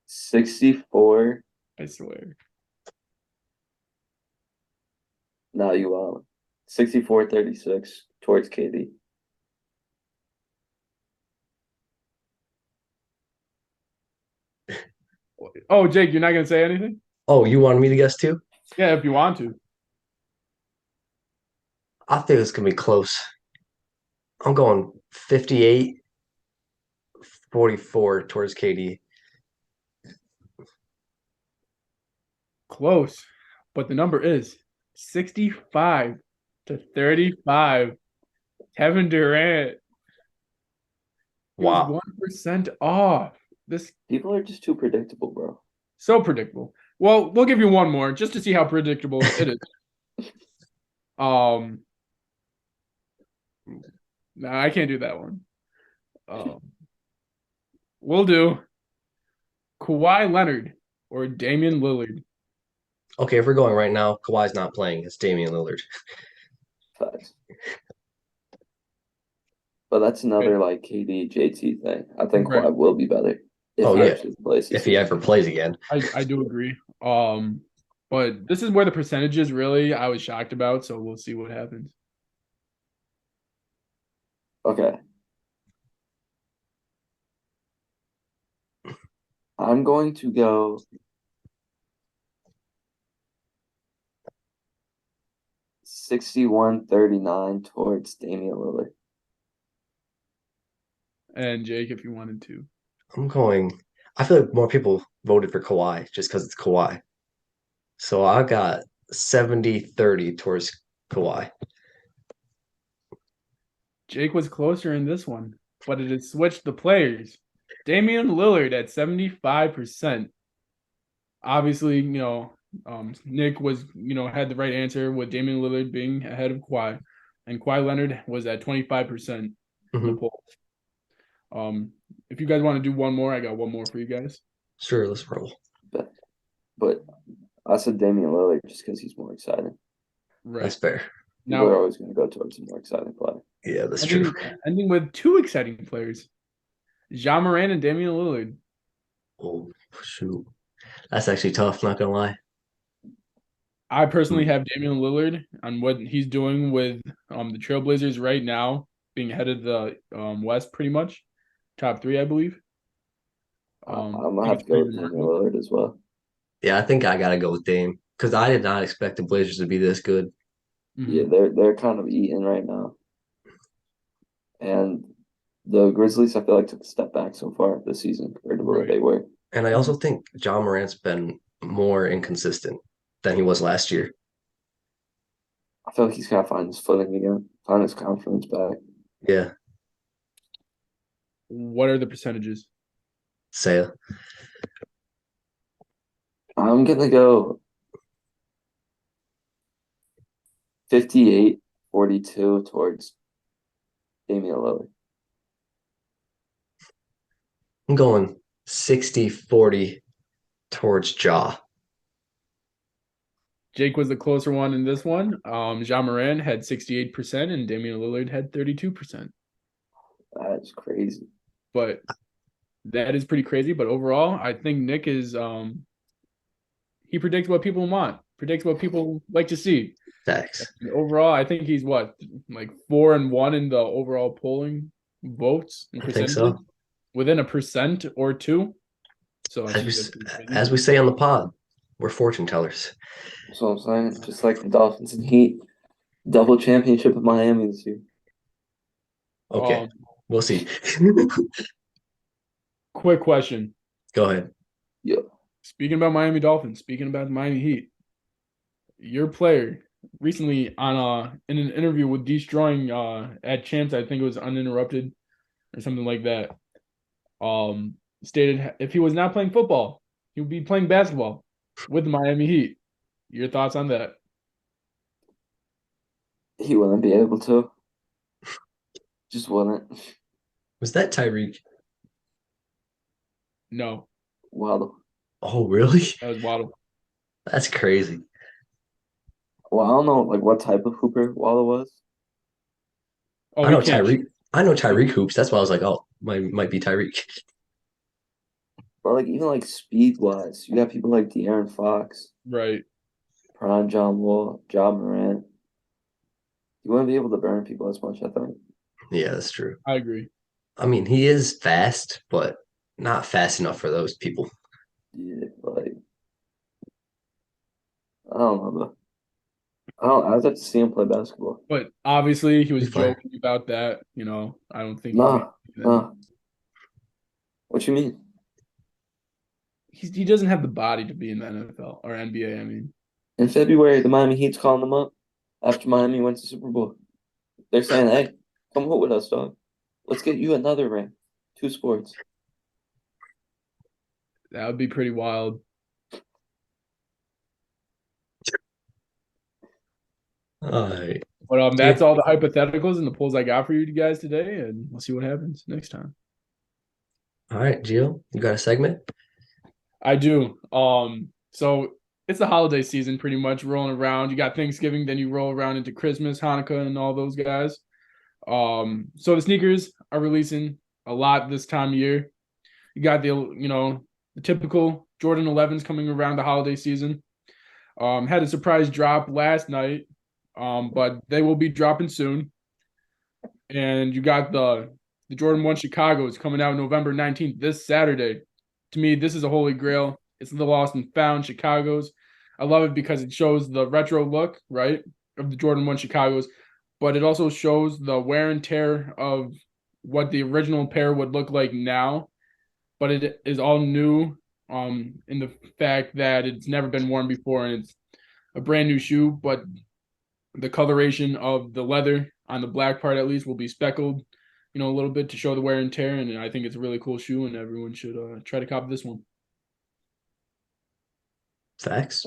64. I swear. Now you 64-36 towards KD. Oh, Jake, you're not gonna say anything? Oh, you wanted me to guess too? Yeah, if you want to. I think it's gonna be close. I'm going 58-44 towards KD. Close. But the number is 65 to 35. Kevin Durant. He was Wow. 1% off. This People are just too predictable, bro. so predictable. Well, we'll give you one more just to see how predictable it is. Um, no, I can't do that one. Um, we'll do Kawhi Leonard or Damian Lillard. Okay, if we're going right now, Kawhi's not playing. It's Damian Lillard. Facts. But that's Okay. another like KD JT thing. I think Right. Kawhi will be better if Oh he yeah, actually plays this if he season. ever plays again. I do agree. But this is where the percentages really I was shocked about, so we'll see what happens. Okay. I'm going to go 61-39 towards Damian Lillard. And Jake, if you wanted to. I feel like more people voted for Kawhi just because it's Kawhi. So I got 70-30 towards Kawhi. Jake was closer in this one, but it has switched the players. Damian Lillard at 75%. Obviously, Nick was, had the right answer with Damian Lillard being ahead of Kawhi, and Kawhi Leonard was at 25% in the poll. If you guys want to do one more, I got one more for you guys. Sure, let's roll. But I said Damian Lillard just because he's more exciting. Right. That's fair. People are always going to go towards a more exciting player. Yeah, that's true. Ending with two exciting players, Ja Morant and Damian Lillard. Oh, shoot. That's actually tough, not gonna lie. I personally have Damian Lillard on what he's doing with the Trailblazers right now, being ahead of the West pretty much. Top 3, I believe. I'm going to have to go with Damian Lillard as well. Yeah, I think I got to go with Dame because I did not expect the Blazers to be this good. Yeah, they're kind of eating right now. And the Grizzlies, I feel like, took a step back so far this season compared to where they were. And I also think Ja Morant's been more inconsistent than he was last year. I feel like he's got to find his footing again, find his confidence back. Yeah. What are the percentages? Say it. I'm going to go 58-42 towards Damian Lillard. I'm going 60-40 towards Ja. Jake was the closer one in this one. Ja Morant had 68% and Damian Lillard had 32%. That's crazy. But that is pretty crazy. But overall, I think Nick is he predicts what people want, predicts what people like to see. Thanks. Overall, I think he's what, like 4-1 in the overall polling votes. I think so. Within a percent or two. So as we say on the pod, we're fortune tellers. That's what I'm saying. Just like the Dolphins and Heat, double championship of Miami this year. Okay, we'll see. Quick question. Go ahead. Yeah. Speaking about Miami Dolphins, speaking about the Miami Heat, your player recently on in an interview with Destroying at Champs, I think it was Uninterrupted or something like that, stated if he was not playing football, he would be playing basketball with the Miami Heat. Your thoughts on that? He wouldn't be able to. Just wouldn't. Was that Tyreek? No. Waddle. Oh, really? That was Waddle. That's crazy. Well, I don't know what type of hooper Waddle was. Oh, I know Tyreek. I know Tyreek hoops. That's why I was like, oh, might be Tyreek. But even speed wise, you got people like De'Aaron Fox, right? Prime John Wall, Ja Morant. You wouldn't be able to burn people as much, I think. Yeah, that's true. I agree. I mean, he is fast, but not fast enough for those people. Yeah, I don't know though. I'd have to see him play basketball. But obviously, he was joking about that. I don't think. Nah. What you mean? He doesn't have the body to be in the NFL or NBA. I mean, in February, the Miami Heat's calling them up after Miami went to Super Bowl. They're saying, "Hey, come hoop with us, dog. Let's get you another ring, 2 sports." That would be pretty wild. All right. But that's all the hypotheticals and the polls I got for you guys today, and we'll see what happens next time. All right, Gio, you got a segment? I do. So it's the holiday season pretty much rolling around. You got Thanksgiving, then you roll around into Christmas, Hanukkah, and all those guys. So the sneakers are releasing a lot this time of year. You got the typical Jordan 11s coming around the holiday season. Had a surprise drop last night, but they will be dropping soon. And you got the Jordan 1 Chicago's coming out November 19th, this Saturday. To me, this is a holy grail. It's the lost and found Chicago's. I love it because it shows the retro look, right? of the Jordan 1 Chicago's, but it also shows the wear and tear of what the original pair would look like now. But it is all new in the fact that it's never been worn before and it's a brand new shoe, but the coloration of the leather on the black part at least will be speckled, a little bit to show the wear and tear. And I think it's a really cool shoe, and everyone should try to copy this one. Facts.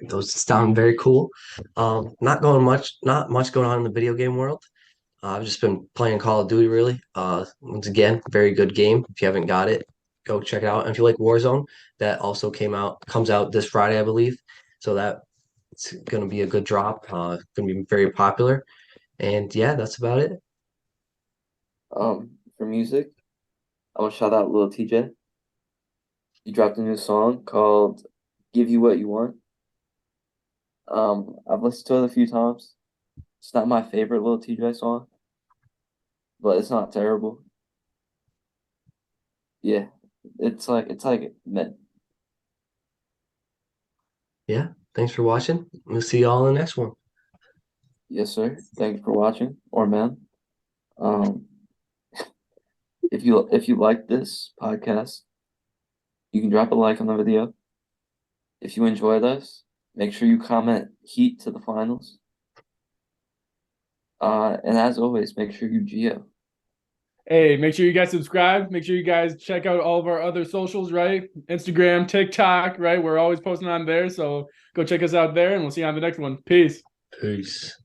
Those sound very cool. Not much going on in the video game world. I've just been playing Call of Duty really. Once again, very good game. If you haven't got it, go check it out. And if you like Warzone, that also comes out this Friday, I believe. So that's gonna be a good drop. Gonna be very popular. And yeah, that's about it. For music, I want to shout out Lil TJ. He dropped a new song called "Give You What You Want." I've listened to it a few times. It's not my favorite Lil TJ song, but it's not terrible. Yeah, it's like mid. Yeah. Thanks for watching. We'll see y'all in the next one. Yes, sir. Thank you for watching, or man. Um, if you like this podcast, you can drop a like on the video. If you enjoyed us, make sure you comment Heat to the finals. And as always, make sure you Geo. Hey, make sure you guys subscribe. Make sure you guys check out all of our other socials, right? Instagram, TikTok, right? We're always posting on there. So go check us out there, and we'll see you on the next one. Peace. Peace.